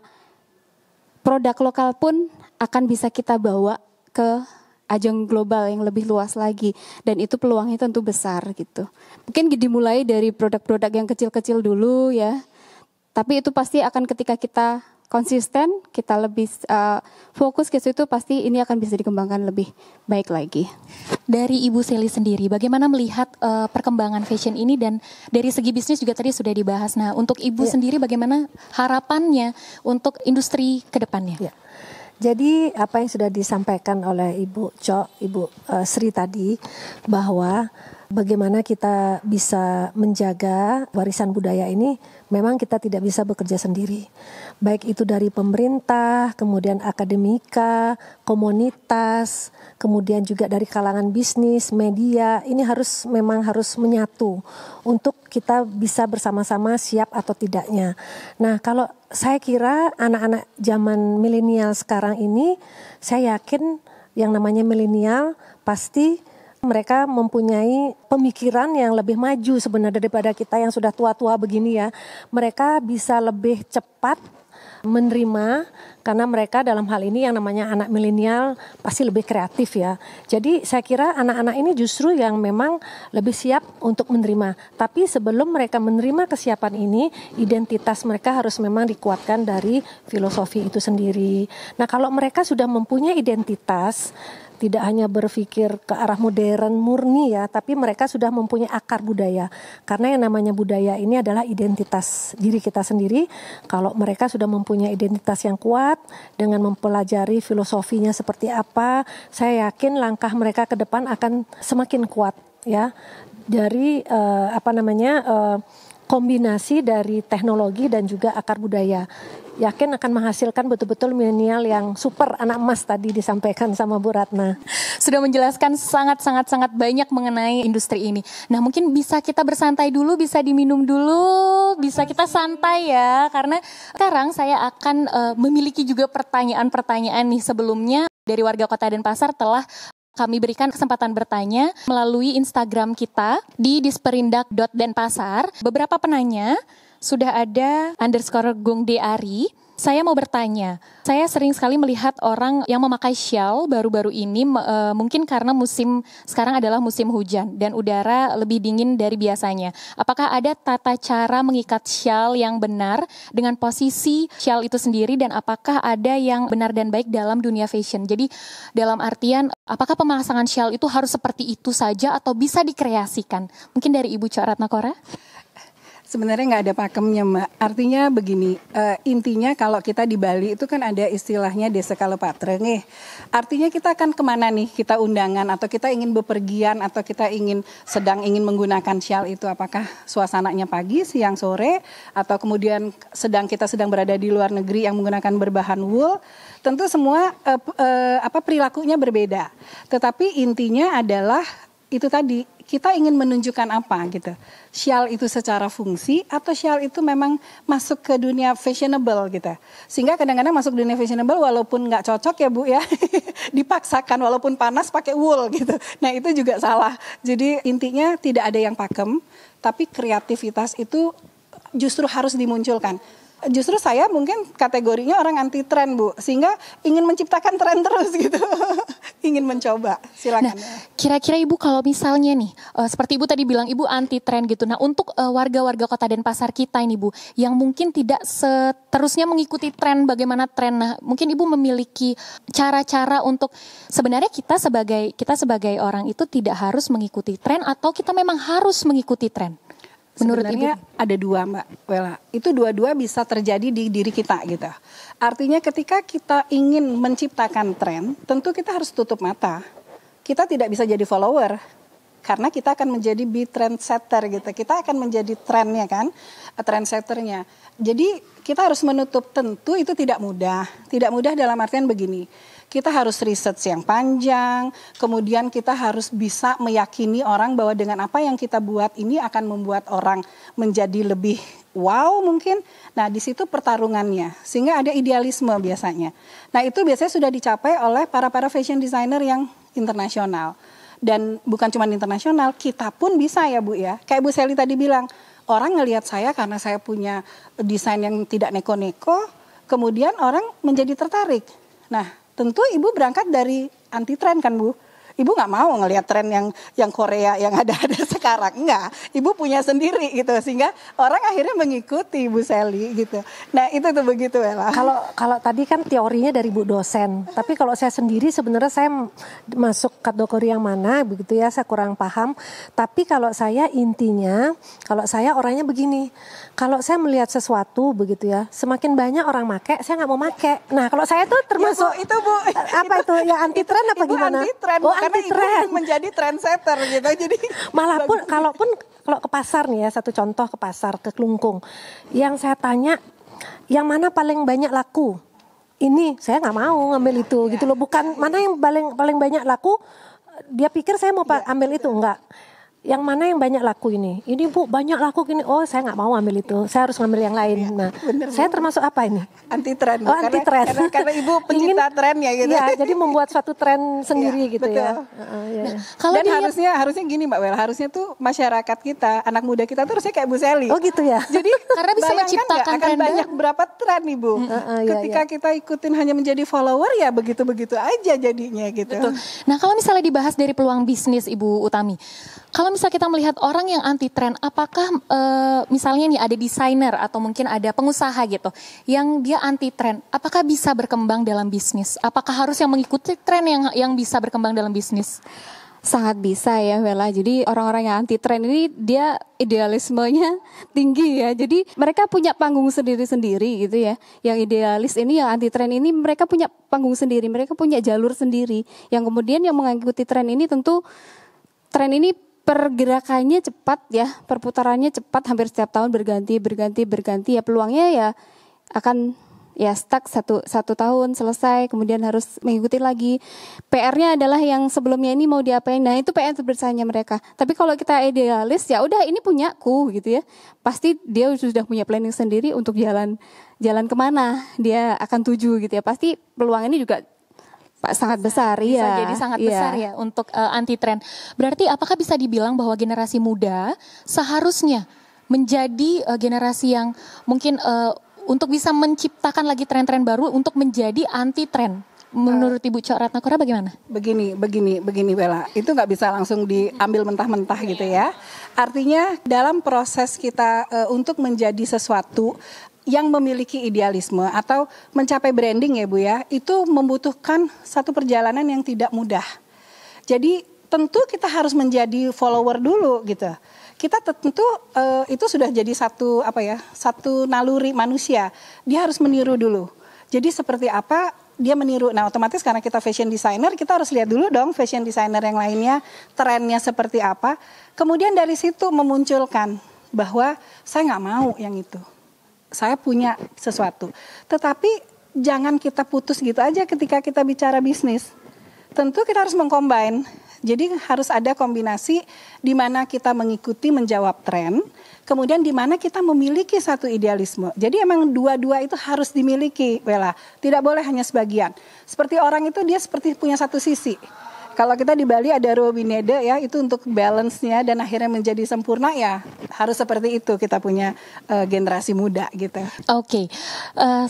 produk lokal pun akan bisa kita bawa ke ajang global yang lebih luas lagi, dan itu peluangnya tentu besar gitu. Mungkin dimulai dari produk-produk yang kecil-kecil dulu ya, tapi itu pasti akan ketika kita konsisten, kita lebih fokus ke situ, pasti ini akan bisa dikembangkan lebih baik lagi. Dari Ibu Sally sendiri, bagaimana melihat perkembangan fashion ini, dan dari segi bisnis juga tadi sudah dibahas. Nah, untuk Ibu sendiri bagaimana harapannya untuk industri ke depannya? Ya. Jadi apa yang sudah disampaikan oleh Ibu Sri tadi, bahwa bagaimana kita bisa menjaga warisan budaya ini, memang kita tidak bisa bekerja sendiri. Baik itu dari pemerintah, kemudian akademika, komunitas, kemudian juga dari kalangan bisnis, media, ini memang harus menyatu untuk kita bisa bersama-sama siap atau tidaknya. Nah, kalau saya kira anak-anak zaman milenial sekarang ini, saya yakin yang namanya milenial pasti mereka mempunyai pemikiran yang lebih maju sebenarnya daripada kita yang sudah tua-tua begini ya. Mereka bisa lebih cepat menerima, karena mereka dalam hal ini yang namanya anak milenial pasti lebih kreatif ya. Jadi saya kira anak-anak ini justru yang memang lebih siap untuk menerima. Tapi sebelum mereka menerima kesiapan ini, identitas mereka harus memang dikuatkan dari filosofi itu sendiri. Nah kalau mereka sudah mempunyai identitas, tidak hanya berpikir ke arah modern murni ya, tapi mereka sudah mempunyai akar budaya. Karena yang namanya budaya ini adalah identitas diri kita sendiri. Kalau mereka sudah mempunyai identitas yang kuat dengan mempelajari filosofinya seperti apa, saya yakin langkah mereka ke depan akan semakin kuat ya. Dari kombinasi dari teknologi dan juga akar budaya. Yakin akan menghasilkan betul-betul milenial yang super anak emas tadi disampaikan sama Bu Ratna. Sudah menjelaskan sangat banyak mengenai industri ini. Nah mungkin bisa kita bersantai dulu, bisa diminum dulu, bisa kita santai ya. Karena sekarang saya akan memiliki juga pertanyaan-pertanyaan nih. Sebelumnya dari warga Kota Denpasar telah kami berikan kesempatan bertanya melalui Instagram kita di disperindak.denpasar. Beberapa penanya sudah ada _gungdeari. Saya mau bertanya, saya sering sekali melihat orang yang memakai shawl baru-baru ini, mungkin karena musim sekarang adalah musim hujan dan udara lebih dingin dari biasanya. Apakah ada tata cara mengikat shawl yang benar dengan posisi shawl itu sendiri, dan apakah ada yang benar dan baik dalam dunia fashion? Jadi dalam artian, apakah pemasangan shawl itu harus seperti itu saja atau bisa dikreasikan? Mungkin dari Ibu Cok Ratna Kora? Sebenarnya nggak ada pakemnya Mbak. Artinya begini, intinya kalau kita di Bali itu kan ada istilahnya desa kalopatre nih. Artinya kita akan kemana nih, kita undangan atau kita ingin bepergian atau kita sedang ingin menggunakan shawl itu, apakah suasananya pagi, siang, sore, atau kemudian kita sedang berada di luar negeri yang menggunakan berbahan wool. Tentu semua perilakunya berbeda. Tetapi intinya adalah itu tadi kita ingin menunjukkan apa gitu. Shawl itu secara fungsi atau shawl itu memang masuk ke dunia fashionable gitu. Sehingga kadang-kadang masuk dunia fashionable walaupun nggak cocok ya Bu ya, dipaksakan walaupun panas pakai wool gitu. Nah itu juga salah. Jadi intinya tidak ada yang pakem, tapi kreativitas itu justru harus dimunculkan. Justru saya mungkin kategorinya orang anti tren Bu, sehingga ingin menciptakan tren terus gitu, ingin mencoba. Silakan. Nah, kira-kira Ibu kalau misalnya nih, seperti Ibu tadi bilang Ibu anti tren gitu. Nah, untuk warga-warga Kota Denpasar kita ini Bu, yang mungkin tidak seterusnya mengikuti tren, bagaimana tren. Nah, mungkin Ibu memiliki cara-cara untuk sebenarnya kita sebagai orang itu tidak harus mengikuti tren atau kita memang harus mengikuti tren. Menurut Sebenarnya Ibu? ada dua Mbak Wela, itu dua-dua bisa terjadi di diri kita gitu. Artinya ketika kita ingin menciptakan tren, tentu kita harus tutup mata. Kita tidak bisa jadi follower, karena kita akan menjadi be trendsetter gitu. Kita akan menjadi trennya kan, trendsetternya. Jadi kita harus menutup, tentu itu tidak mudah. Tidak mudah dalam artian begini. Kita harus riset yang panjang, kemudian kita harus bisa meyakini orang bahwa dengan apa yang kita buat ini akan membuat orang menjadi lebih wow mungkin. Nah di situ pertarungannya, sehingga ada idealisme biasanya. Nah itu biasanya sudah dicapai oleh para fashion designer yang internasional. Dan bukan cuma internasional, kita pun bisa ya Bu ya. Kayak Bu Sally tadi bilang, orang ngelihat saya karena saya punya desain yang tidak neko-neko, kemudian orang menjadi tertarik. Nah tentu Ibu berangkat dari anti tren kan Bu. Ibu nggak mau ngelihat tren yang Korea yang ada sekarang, enggak. Ibu punya sendiri gitu, sehingga orang akhirnya mengikuti Bu Sally gitu. Nah itu tuh begitu ya. Kalau tadi kan teorinya dari Bu dosen, tapi kalau saya sendiri sebenarnya saya masuk kategori yang mana begitu ya, saya kurang paham. Tapi kalau saya intinya, kalau saya orangnya begini, kalau saya melihat sesuatu begitu ya, semakin banyak orang make, saya nggak mau make. Nah kalau saya tuh termasuk ya, Bu, itu Bu. Apa itu ya anti tren apa Ibu gimana? Anti tren. Oh Karena anti tren. Ibu menjadi trendsetter gitu. Jadi malah pun kalau ke pasar nih ya, satu contoh ke pasar ke Klungkung, yang saya tanya yang mana paling banyak laku, ini saya nggak mau ngambil itu gitu loh. Bukan mana yang paling banyak laku, dia pikir saya mau ambil itu, enggak. Yang mana yang banyak laku ini Bu banyak laku gini, oh saya nggak mau ambil itu, saya harus ngambil yang lain. Nah bener, saya termasuk apa ini? Anti tren. Oh anti tren. Karena Ibu pencipta tren ya gitu. Iya, jadi membuat suatu tren sendiri gitu betul. Ya. Kalau dan harusnya gini Mbak Wel, harusnya tuh masyarakat kita, anak muda kita tuh harusnya kayak Bu Sally. Oh gitu ya. Jadi karena bisa menciptakan akan tren banyak berapa tren Ibu. Ketika kita ikutin hanya menjadi follower ya begitu-begitu aja jadinya gitu. Betul. Nah kalau misalnya dibahas dari peluang bisnis Ibu Utami, kalau misalnya kita melihat orang yang anti tren, apakah misalnya nih ada desainer atau mungkin ada pengusaha gitu yang dia anti tren, apakah bisa berkembang dalam bisnis? Apakah harus yang mengikuti tren yang bisa berkembang dalam bisnis? Sangat bisa ya Wela. Jadi orang-orang yang anti tren ini dia idealismenya tinggi ya. Jadi mereka punya panggung sendiri-sendiri gitu ya. Yang idealis ini, yang anti tren ini mereka punya panggung sendiri, mereka punya jalur sendiri. Yang kemudian yang mengikuti tren ini tentu tren ini pergerakannya cepat ya, perputarannya cepat, hampir setiap tahun berganti ya, peluangnya ya akan ya stuck satu tahun selesai, kemudian harus mengikuti lagi. PR-nya adalah yang sebelumnya ini mau diapain, nah itu PR bersaingnya mereka. Tapi kalau kita idealis ya udah ini punyaku gitu ya, pasti dia sudah punya planning sendiri untuk jalan kemana dia akan tuju gitu ya, pasti peluang ini juga sangat besar bisa ya. Jadi sangat besar ya untuk anti tren. Berarti apakah bisa dibilang bahwa generasi muda seharusnya menjadi generasi yang mungkin untuk bisa menciptakan lagi tren-tren baru untuk menjadi anti tren? Menurut Ibu Cok Ratnakora bagaimana? Begini Bella, itu nggak bisa langsung diambil mentah-mentah gitu ya. Artinya dalam proses kita untuk menjadi sesuatu yang memiliki idealisme atau mencapai branding ya Bu ya, itu membutuhkan satu perjalanan yang tidak mudah. Jadi tentu kita harus menjadi follower dulu gitu. Kita tentu itu sudah jadi satu naluri manusia. Dia harus meniru dulu. Jadi seperti apa dia meniru. Nah otomatis karena kita fashion designer, kita harus lihat dulu dong fashion designer yang lainnya, trennya seperti apa. Kemudian dari situ memunculkan bahwa saya nggak mau yang itu. Saya punya sesuatu. Tetapi jangan kita putus gitu aja ketika kita bicara bisnis. Tentu kita harus mengcombine Jadi harus ada kombinasi di mana kita mengikuti menjawab tren, kemudian di mana kita memiliki satu idealisme. Jadi emang dua-dua itu harus dimiliki, Wela. Tidak boleh hanya sebagian. Seperti orang itu dia seperti punya satu sisi. Kalau kita di Bali ada Robinede ya, itu untuk balance-nya dan akhirnya menjadi sempurna ya harus seperti itu kita punya generasi muda gitu. Oke,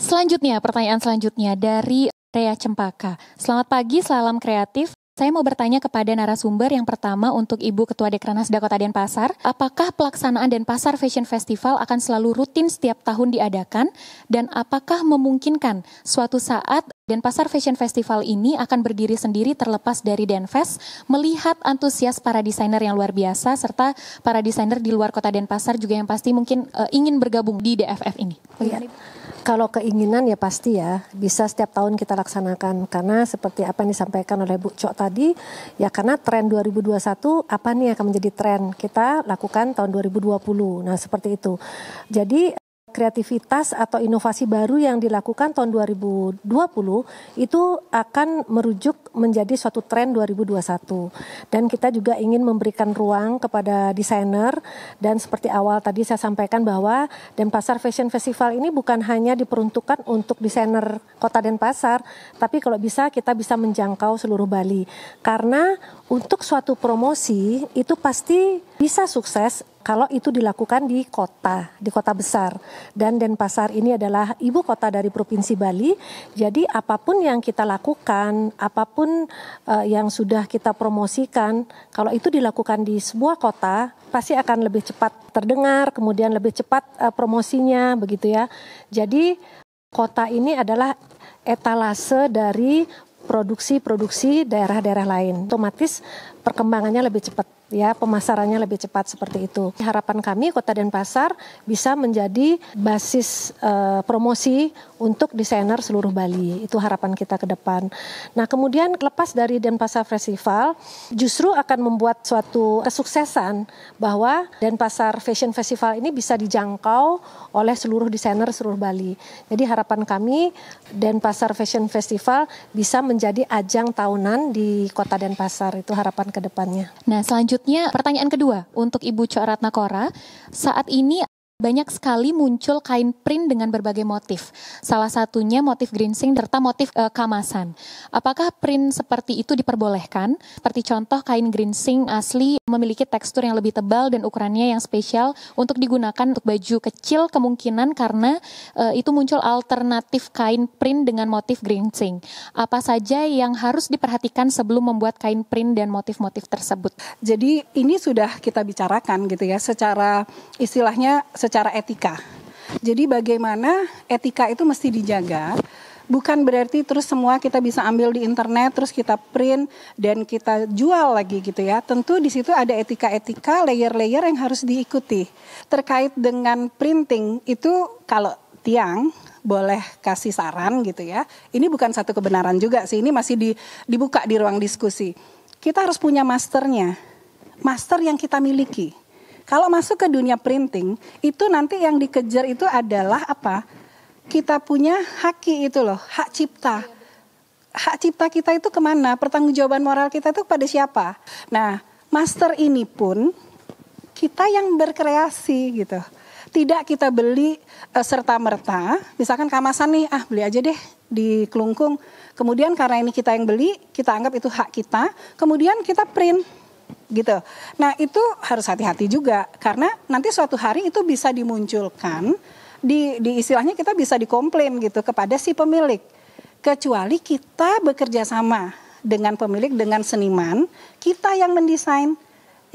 selanjutnya pertanyaan selanjutnya dari Rea Cempaka. Selamat pagi, salam kreatif. Saya mau bertanya kepada narasumber yang pertama untuk Ibu Ketua Dekranasda Kota Denpasar, apakah pelaksanaan Denpasar Fashion Festival akan selalu rutin setiap tahun diadakan dan apakah memungkinkan suatu saat Denpasar Fashion Festival ini akan berdiri sendiri terlepas dari Denfest, melihat antusias para desainer yang luar biasa serta para desainer di luar Kota Denpasar juga yang pasti mungkin ingin bergabung di DFF ini. Ya. Kalau keinginan ya pasti ya bisa setiap tahun kita laksanakan karena seperti apa yang disampaikan oleh Bu Cok tadi ya karena tren 2021 apa nih akan menjadi tren kita lakukan tahun 2020. Nah seperti itu. Jadi kreativitas atau inovasi baru yang dilakukan tahun 2020 itu akan merujuk menjadi suatu tren 2021 dan kita juga ingin memberikan ruang kepada desainer dan seperti awal tadi saya sampaikan bahwa Denpasar Fashion Festival ini bukan hanya diperuntukkan untuk desainer Kota Denpasar tapi kalau bisa kita bisa menjangkau seluruh Bali karena untuk suatu promosi itu pasti bisa sukses kalau itu dilakukan di kota besar. Dan Denpasar ini adalah ibu kota dari Provinsi Bali. Jadi apapun yang kita lakukan, apapun yang sudah kita promosikan, kalau itu dilakukan di sebuah kota, pasti akan lebih cepat terdengar, kemudian lebih cepat promosinya, begitu ya. Jadi kota ini adalah etalase dari produksi-produksi daerah-daerah lain. Otomatis perkembangannya lebih cepat ya, pemasarannya lebih cepat seperti itu. Harapan kami Kota Denpasar bisa menjadi basis promosi untuk desainer seluruh Bali. Itu harapan kita ke depan. Nah, kemudian lepas dari Denpasar Festival justru akan membuat suatu kesuksesan bahwa Denpasar Fashion Festival ini bisa dijangkau oleh seluruh desainer seluruh Bali. Jadi harapan kami Denpasar Fashion Festival bisa menjadi ajang tahunan di Kota Denpasar. Itu harapan ke depannya. Nah, selanjutnya pertanyaan kedua untuk Ibu Cok Ratnakora. Saat ini banyak sekali muncul kain print dengan berbagai motif. Salah satunya motif geringsing serta motif kamasan. Apakah print seperti itu diperbolehkan? Seperti contoh kain geringsing asli memiliki tekstur yang lebih tebal dan ukurannya yang spesial untuk digunakan untuk baju kecil kemungkinan karena itu muncul alternatif kain print dengan motif geringsing. Apa saja yang harus diperhatikan sebelum membuat kain print dan motif-motif tersebut? Jadi ini sudah kita bicarakan gitu ya secara istilahnya secara etika. Jadi bagaimana etika itu mesti dijaga, bukan berarti terus semua kita bisa ambil di internet, terus kita print dan kita jual lagi gitu ya. Tentu di situ ada etika-etika, layer-layer yang harus diikuti. Terkait dengan printing itu kalau Tiang boleh kasih saran gitu ya. Ini bukan satu kebenaran juga sih, ini masih dibuka di ruang diskusi. Kita harus punya masternya, master yang kita miliki. Kalau masuk ke dunia printing, itu nanti yang dikejar itu adalah apa? Kita punya haki itu loh, hak cipta. Hak cipta kita itu kemana? Pertanggungjawaban moral kita itu pada siapa? Nah, master ini pun kita yang berkreasi gitu. Tidak kita beli serta-merta, misalkan kamasan nih, beli aja deh di Kelungkung. Kemudian karena ini kita yang beli, kita anggap itu hak kita, kemudian kita print. Gitu. Nah itu harus hati-hati juga karena nanti suatu hari itu bisa dimunculkan di istilahnya kita bisa dikomplain gitu kepada si pemilik. Kecuali kita bekerja sama dengan pemilik, dengan seniman, kita yang mendesain.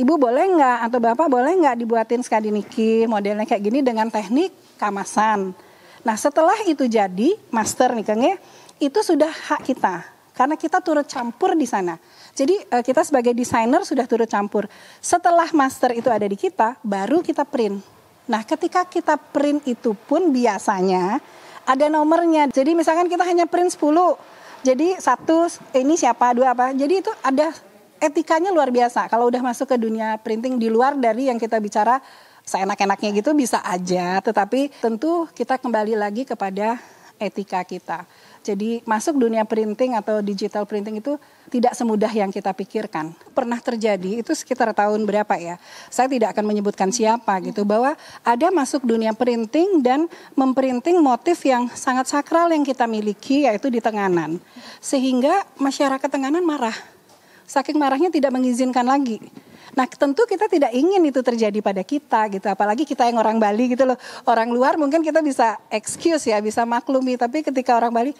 Ibu boleh nggak atau bapak boleh nggak dibuatin skadiniki modelnya kayak gini dengan teknik kamasan. Nah setelah itu jadi master nih Kang ya, itu sudah hak kita karena kita turut campur di sana. Jadi kita sebagai desainer sudah turut campur. Setelah master itu ada di kita, baru kita print. Nah ketika kita print itu pun biasanya ada nomornya. Jadi misalkan kita hanya print 10. Jadi 1, ini siapa, 2 apa. Jadi itu ada etikanya luar biasa. Kalau udah masuk ke dunia printing di luar dari yang kita bicara seenak-enaknya gitu bisa aja. Tetapi tentu kita kembali lagi kepada etika kita. Jadi masuk dunia printing atau digital printing itu tidak semudah yang kita pikirkan. Pernah terjadi itu sekitar tahun berapa ya? Saya tidak akan menyebutkan siapa gitu, bahwa ada masuk dunia printing dan memprinting motif yang sangat sakral yang kita miliki, yaitu di Tenganan. Sehingga masyarakat Tenganan marah. Saking marahnya tidak mengizinkan lagi. Nah tentu kita tidak ingin itu terjadi pada kita gitu, apalagi kita yang orang Bali gitu loh. Orang luar mungkin kita bisa excuse ya, bisa maklumi, tapi ketika orang Bali,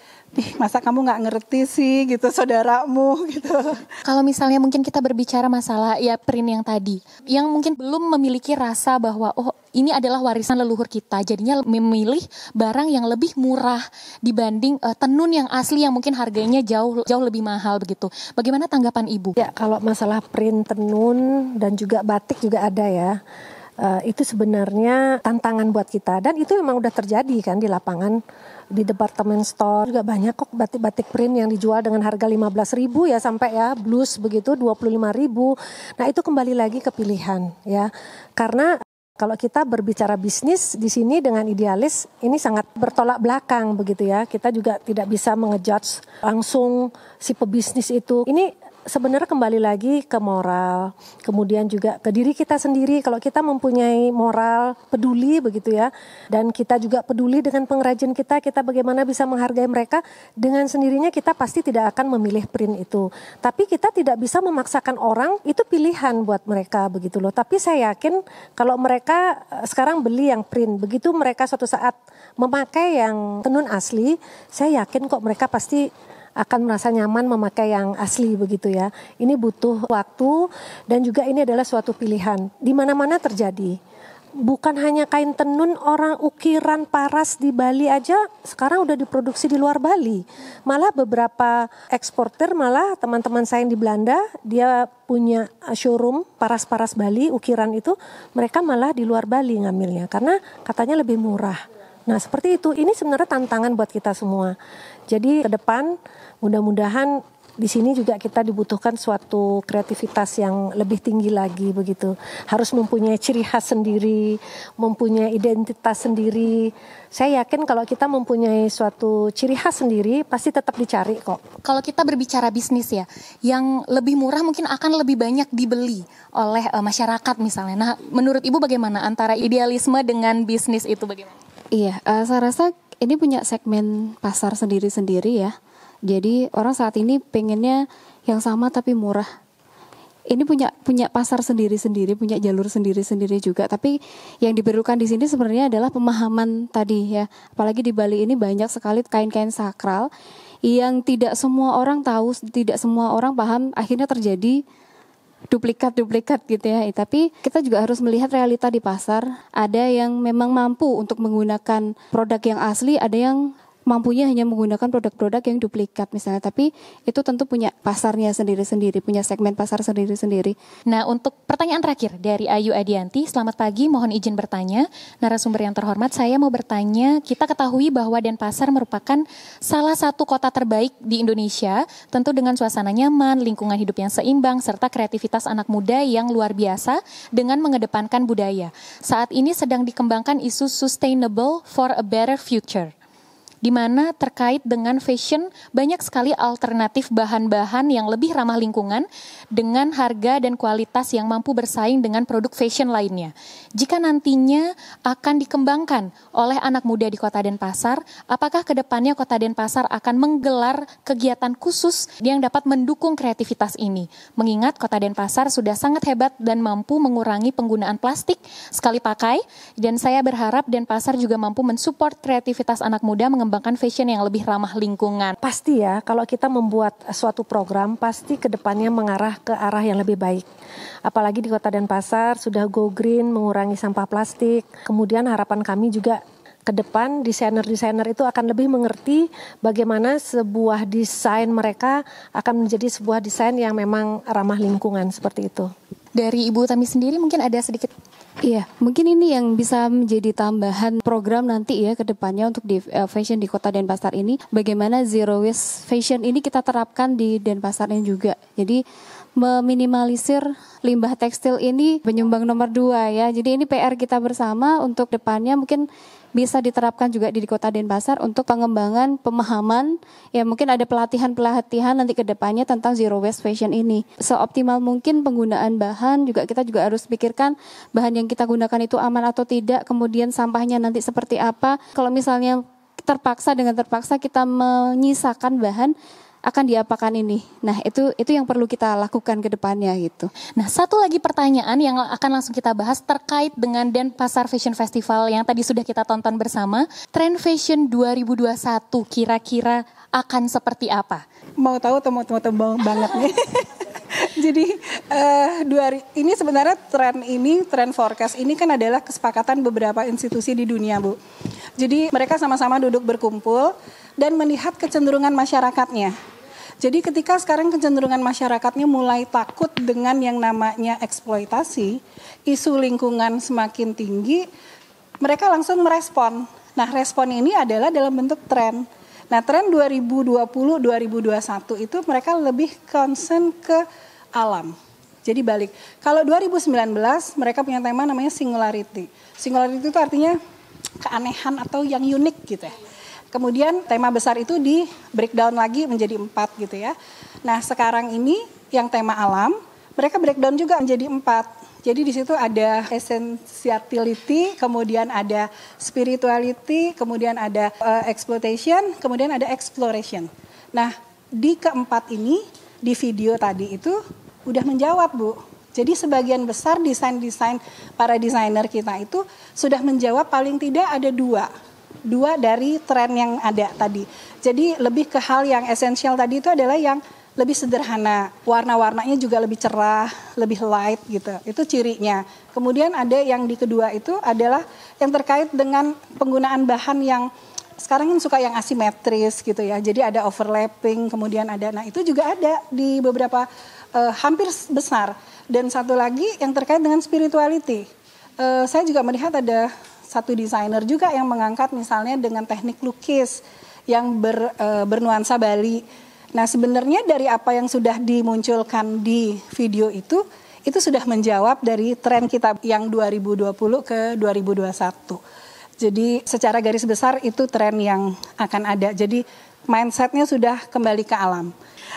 masa kamu nggak ngerti sih gitu saudaramu gitu. Kalau misalnya mungkin kita berbicara masalah ya print yang tadi, yang mungkin belum memiliki rasa bahwa oh ini adalah warisan leluhur kita, jadinya memilih barang yang lebih murah dibanding tenun yang asli yang mungkin harganya jauh lebih mahal begitu. Bagaimana tanggapan Ibu? Ya kalau masalah print tenun dan juga batik juga ada ya. Itu sebenarnya tantangan buat kita dan itu memang udah terjadi kan di lapangan, di department store juga banyak kok batik-batik print yang dijual dengan harga 15.000 ya sampai ya blus begitu 25.000. Nah itu kembali lagi ke pilihan ya, karena kalau kita berbicara bisnis di sini dengan idealis ini sangat bertolak belakang begitu ya. Kita juga tidak bisa mengejudge langsung si pebisnis itu. Ini sebenarnya kembali lagi ke moral, kemudian juga ke diri kita sendiri. Kalau kita mempunyai moral peduli begitu ya, dan kita juga peduli dengan pengrajin kita bagaimana bisa menghargai mereka, dengan sendirinya kita pasti tidak akan memilih print itu. Tapi kita tidak bisa memaksakan orang, itu pilihan buat mereka begitu loh. Tapi saya yakin kalau mereka sekarang beli yang print, begitu mereka suatu saat memakai yang tenun asli, saya yakin kok mereka pasti akan merasa nyaman memakai yang asli begitu ya. Ini butuh waktu dan juga ini adalah suatu pilihan. Di mana-mana terjadi. Bukan hanya kain tenun, orang ukiran paras di Bali aja sekarang udah diproduksi di luar Bali. Malah beberapa eksportir, malah teman-teman saya yang di Belanda, dia punya showroom paras-paras Bali, ukiran itu, mereka malah di luar Bali ngambilnya karena katanya lebih murah. Nah seperti itu, ini sebenarnya tantangan buat kita semua. Jadi ke depan mudah-mudahan di sini juga kita dibutuhkan suatu kreativitas yang lebih tinggi lagi begitu. Harus mempunyai ciri khas sendiri, mempunyai identitas sendiri. Saya yakin kalau kita mempunyai suatu ciri khas sendiri pasti tetap dicari kok. Kalau kita berbicara bisnis ya, yang lebih murah mungkin akan lebih banyak dibeli oleh masyarakat misalnya. Nah menurut Ibu bagaimana antara idealisme dengan bisnis itu bagaimana? Iya, saya rasa ini punya segmen pasar sendiri-sendiri ya. Jadi orang saat ini pengennya yang sama tapi murah. Ini punya pasar sendiri-sendiri, punya jalur sendiri-sendiri juga. Tapi yang diperlukan di sini sebenarnya adalah pemahaman tadi ya. Apalagi di Bali ini banyak sekali kain-kain sakral yang tidak semua orang tahu, tidak semua orang paham. Akhirnya terjadi duplikat gitu ya. Tapi kita juga harus melihat realita di pasar. Ada yang memang mampu untuk menggunakan produk yang asli, ada yang mampunya hanya menggunakan produk-produk yang duplikat misalnya, tapi itu tentu punya pasarnya sendiri-sendiri, punya segmen pasar sendiri-sendiri. Nah untuk pertanyaan terakhir dari Ayu Adianti, selamat pagi, mohon izin bertanya. Narasumber yang terhormat, saya mau bertanya, kita ketahui bahwa Denpasar merupakan salah satu kota terbaik di Indonesia, tentu dengan suasana nyaman, lingkungan hidup yang seimbang, serta kreativitas anak muda yang luar biasa dengan mengedepankan budaya. Saat ini sedang dikembangkan isu sustainable for a better future, di mana terkait dengan fashion banyak sekali alternatif bahan-bahan yang lebih ramah lingkungan dengan harga dan kualitas yang mampu bersaing dengan produk fashion lainnya. Jika nantinya akan dikembangkan oleh anak muda di Kota Denpasar, apakah kedepannya Kota Denpasar akan menggelar kegiatan khusus yang dapat mendukung kreativitas ini? Mengingat Kota Denpasar sudah sangat hebat dan mampu mengurangi penggunaan plastik sekali pakai, dan saya berharap Denpasar juga mampu mensupport kreativitas anak muda mengembangkan fashion yang lebih ramah lingkungan. Pasti ya, kalau kita membuat suatu program, pasti ke depannya mengarah ke arah yang lebih baik. Apalagi di Kota Denpasar sudah go green, mengurangi sampah plastik. Kemudian harapan kami juga ke depan desainer-desainer itu akan lebih mengerti bagaimana sebuah desain mereka akan menjadi sebuah desain yang memang ramah lingkungan, seperti itu. Dari Ibu Tami sendiri mungkin ada sedikit. Iya, mungkin ini yang bisa menjadi tambahan program nanti ya ke depannya untuk di fashion di Kota Denpasar ini. Bagaimana zero waste fashion ini kita terapkan di Denpasar ini juga. Jadi meminimalisir limbah tekstil ini penyumbang nomor 2 ya. Jadi ini PR kita bersama untuk depannya mungkin bisa diterapkan juga di Kota Denpasar untuk pengembangan pemahaman, ya mungkin ada pelatihan nanti ke depannya tentang zero waste fashion ini. Seoptimal mungkin penggunaan bahan, kita juga harus pikirkan bahan yang kita gunakan itu aman atau tidak, kemudian sampahnya nanti seperti apa. Kalau misalnya terpaksa kita menyisakan bahan, akan diapakan ini. Nah, itu yang perlu kita lakukan ke depannya gitu. Nah, satu lagi pertanyaan yang akan langsung kita bahas terkait dengan Denpasar Fashion Festival yang tadi sudah kita tonton bersama. Trend Fashion 2021 kira-kira akan seperti apa? Mau tahu atau mau tebal banget nih? Jadi ini sebenarnya tren forecast ini kan adalah kesepakatan beberapa institusi di dunia, Bu. Jadi mereka sama-sama duduk berkumpul dan melihat kecenderungan masyarakatnya. Jadi ketika sekarang kecenderungan masyarakatnya mulai takut dengan yang namanya eksploitasi, isu lingkungan semakin tinggi, mereka langsung merespon. Nah, respon ini adalah dalam bentuk tren. Nah, tren 2020-2021 itu mereka lebih concern ke alam. Jadi balik. Kalau 2019 mereka punya tema namanya singularity. Singularity itu artinya keanehan atau yang unik gitu ya. Kemudian tema besar itu di breakdown lagi menjadi 4 gitu ya. Nah, sekarang ini yang tema alam, mereka breakdown juga menjadi 4. Jadi di situ ada essentiality, kemudian ada spirituality, kemudian ada exploitation, kemudian ada exploration. Nah, di keempat ini di video tadi itu udah menjawab, Bu. Jadi sebagian besar desain-desain para desainer kita itu sudah menjawab paling tidak ada dua dari tren yang ada tadi. Jadi lebih ke hal yang esensial tadi itu adalah yang lebih sederhana, warna-warnanya juga lebih cerah, lebih light gitu. Itu cirinya. Kemudian ada yang di kedua itu adalah yang terkait dengan penggunaan bahan yang sekarang kan suka yang asimetris gitu ya. Jadi ada overlapping, kemudian ada, nah itu juga ada di beberapa hampir besar. Dan satu lagi yang terkait dengan spirituality. Saya juga melihat ada satu desainer juga yang mengangkat misalnya dengan teknik lukis yang bernuansa Bali. Nah, sebenarnya dari apa yang sudah dimunculkan di video itu sudah menjawab dari tren kita yang 2020 ke 2021. Jadi secara garis besar itu tren yang akan ada. Jadi mindsetnya sudah kembali ke alam.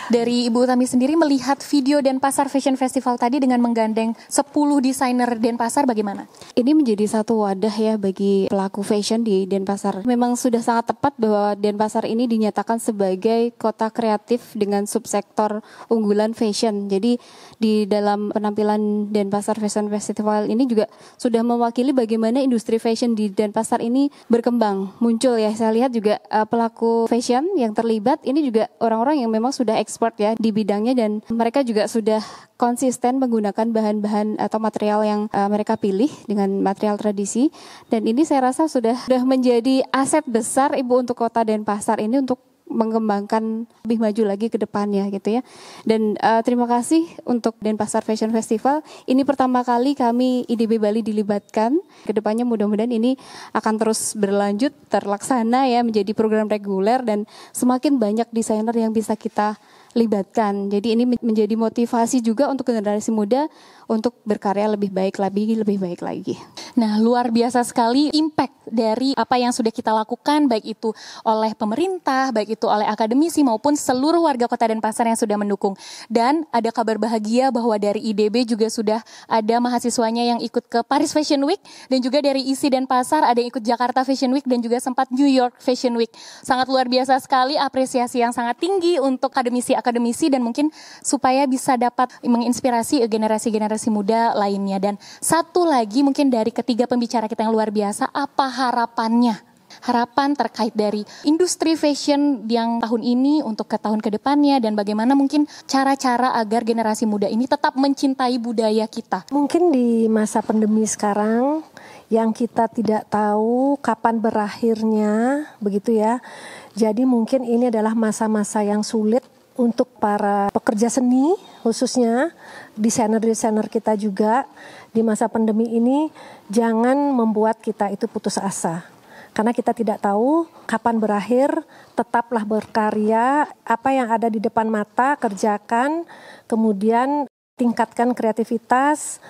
Dari Ibu Utami sendiri melihat video Denpasar Fashion Festival tadi dengan menggandeng 10 desainer Denpasar bagaimana? Ini menjadi satu wadah ya bagi pelaku fashion di Denpasar. Memang sudah sangat tepat bahwa Denpasar ini dinyatakan sebagai kota kreatif dengan subsektor unggulan fashion. Jadi di dalam penampilan Denpasar Fashion Festival ini juga sudah mewakili bagaimana industri fashion di Denpasar ini berkembang. Muncul ya, saya lihat juga pelaku fashion yang terlibat ini juga orang-orang yang memang sudah ekspor ya di bidangnya, dan mereka juga sudah konsisten menggunakan bahan-bahan atau material yang mereka pilih dengan material tradisi, dan ini saya rasa sudah menjadi aset besar Ibu untuk Kota Denpasar ini untuk mengembangkan lebih maju lagi ke depannya gitu ya. Dan terima kasih untuk Denpasar Fashion Festival. Ini pertama kali kami IDB Bali dilibatkan. Kedepannya mudah-mudahan ini akan terus berlanjut, terlaksana ya menjadi program reguler dan semakin banyak desainer yang bisa kita libatkan. Jadi ini menjadi motivasi juga untuk generasi muda untuk berkarya lebih baik lagi. Nah, luar biasa sekali impact dari apa yang sudah kita lakukan, baik itu oleh pemerintah, baik itu oleh akademisi maupun seluruh warga Kota Denpasar yang sudah mendukung. Dan ada kabar bahagia bahwa dari IDB juga sudah ada mahasiswanya yang ikut ke Paris Fashion Week, dan juga dari ISI Denpasar ada yang ikut Jakarta Fashion Week dan juga sempat New York Fashion Week. Sangat luar biasa sekali, apresiasi yang sangat tinggi untuk akademisi dan mungkin supaya bisa dapat menginspirasi generasi-generasi muda lainnya. Dan satu lagi mungkin dari ketiga pembicara kita yang luar biasa, apa harapannya? Harapan terkait dari industri fashion yang tahun ini untuk ke tahun ke depannya, dan bagaimana mungkin cara-cara agar generasi muda ini tetap mencintai budaya kita. Mungkin di masa pandemi sekarang yang kita tidak tahu kapan berakhirnya, begitu ya. Jadi mungkin ini adalah masa-masa yang sulit untuk para pekerja seni, khususnya desainer-desainer kita juga di masa pandemi ini. Jangan membuat kita itu putus asa, karena kita tidak tahu kapan berakhir. Tetaplah berkarya, apa yang ada di depan mata kerjakan, kemudian tingkatkan kreativitas,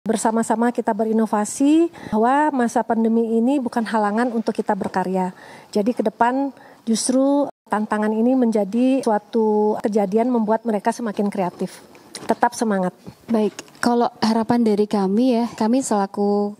bersama-sama kita berinovasi bahwa masa pandemi ini bukan halangan untuk kita berkarya. Jadi ke depan justru tantangan ini menjadi suatu kejadian membuat mereka semakin kreatif. Tetap semangat. Baik, kalau harapan dari kami ya, kami selaku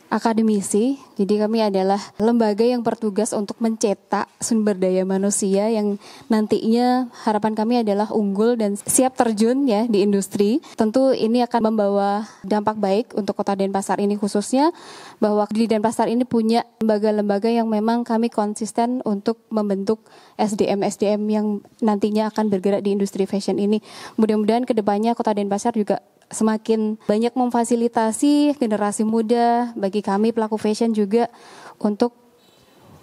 akademisi, jadi kami adalah lembaga yang bertugas untuk mencetak sumber daya manusia yang nantinya harapan kami adalah unggul dan siap terjun ya di industri. Tentu ini akan membawa dampak baik untuk Kota Denpasar ini khususnya, bahwa di Denpasar ini punya lembaga-lembaga yang memang kami konsisten untuk membentuk SDM-SDM yang nantinya akan bergerak di industri fashion ini. Mudah-mudahan kedepannya Kota Denpasar juga semakin banyak memfasilitasi generasi muda, bagi kami pelaku fashion juga untuk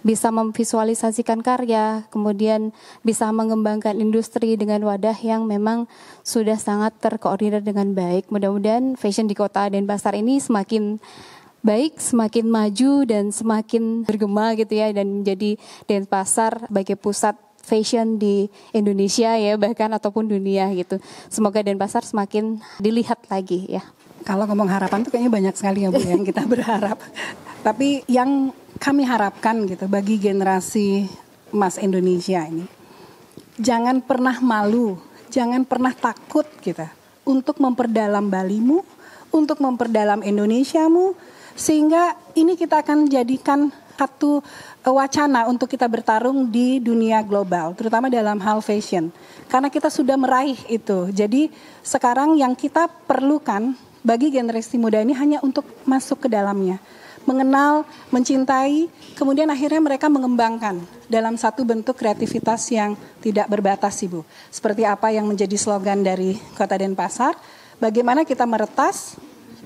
bisa memvisualisasikan karya, kemudian bisa mengembangkan industri dengan wadah yang memang sudah sangat terkoordinir dengan baik. Mudah-mudahan fashion di Kota Denpasar ini semakin baik, semakin maju dan semakin bergema gitu ya, dan menjadi Denpasar sebagai pusat fashion di Indonesia ya, bahkan ataupun dunia gitu. Semoga Denpasar semakin dilihat lagi ya. Kalau ngomong harapan tuh kayaknya banyak sekali ya Bu yang kita berharap. Tapi yang kami harapkan gitu bagi generasi emas Indonesia ini, jangan pernah malu, jangan pernah takut gitu untuk memperdalam Balimu, untuk memperdalam Indonesiamu, sehingga ini kita akan jadikan satu wacana untuk kita bertarung di dunia global, terutama dalam hal fashion. Karena kita sudah meraih itu. Jadi sekarang yang kita perlukan bagi generasi muda ini hanya untuk masuk ke dalamnya. Mengenal, mencintai, kemudian akhirnya mereka mengembangkan dalam satu bentuk kreativitas yang tidak berbatas, Ibu. Seperti apa yang menjadi slogan dari Kota Denpasar, bagaimana kita meretas,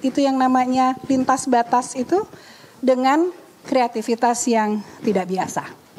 itu yang namanya lintas batas itu dengan kreativitas yang tidak biasa.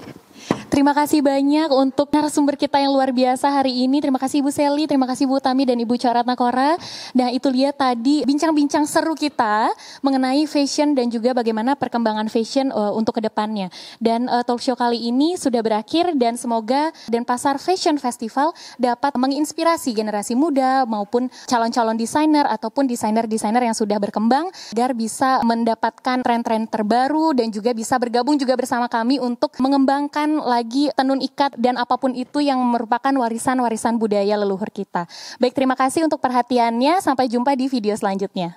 Terima kasih banyak untuk narasumber kita yang luar biasa hari ini. Terima kasih Ibu Sally, terima kasih Bu Tami dan Ibu Coratnakora. Nah itu dia tadi bincang-bincang seru kita mengenai fashion dan juga bagaimana perkembangan fashion untuk kedepannya. Dan talk show kali ini sudah berakhir dan semoga Denpasar Fashion Festival dapat menginspirasi generasi muda maupun calon-calon desainer ataupun desainer-desainer yang sudah berkembang agar bisa mendapatkan tren-tren terbaru dan juga bisa bergabung juga bersama kami untuk mengembangkan lagi tenun ikat dan apapun itu yang merupakan warisan-warisan budaya leluhur kita. Baik, terima kasih untuk perhatiannya. Sampai jumpa di video selanjutnya.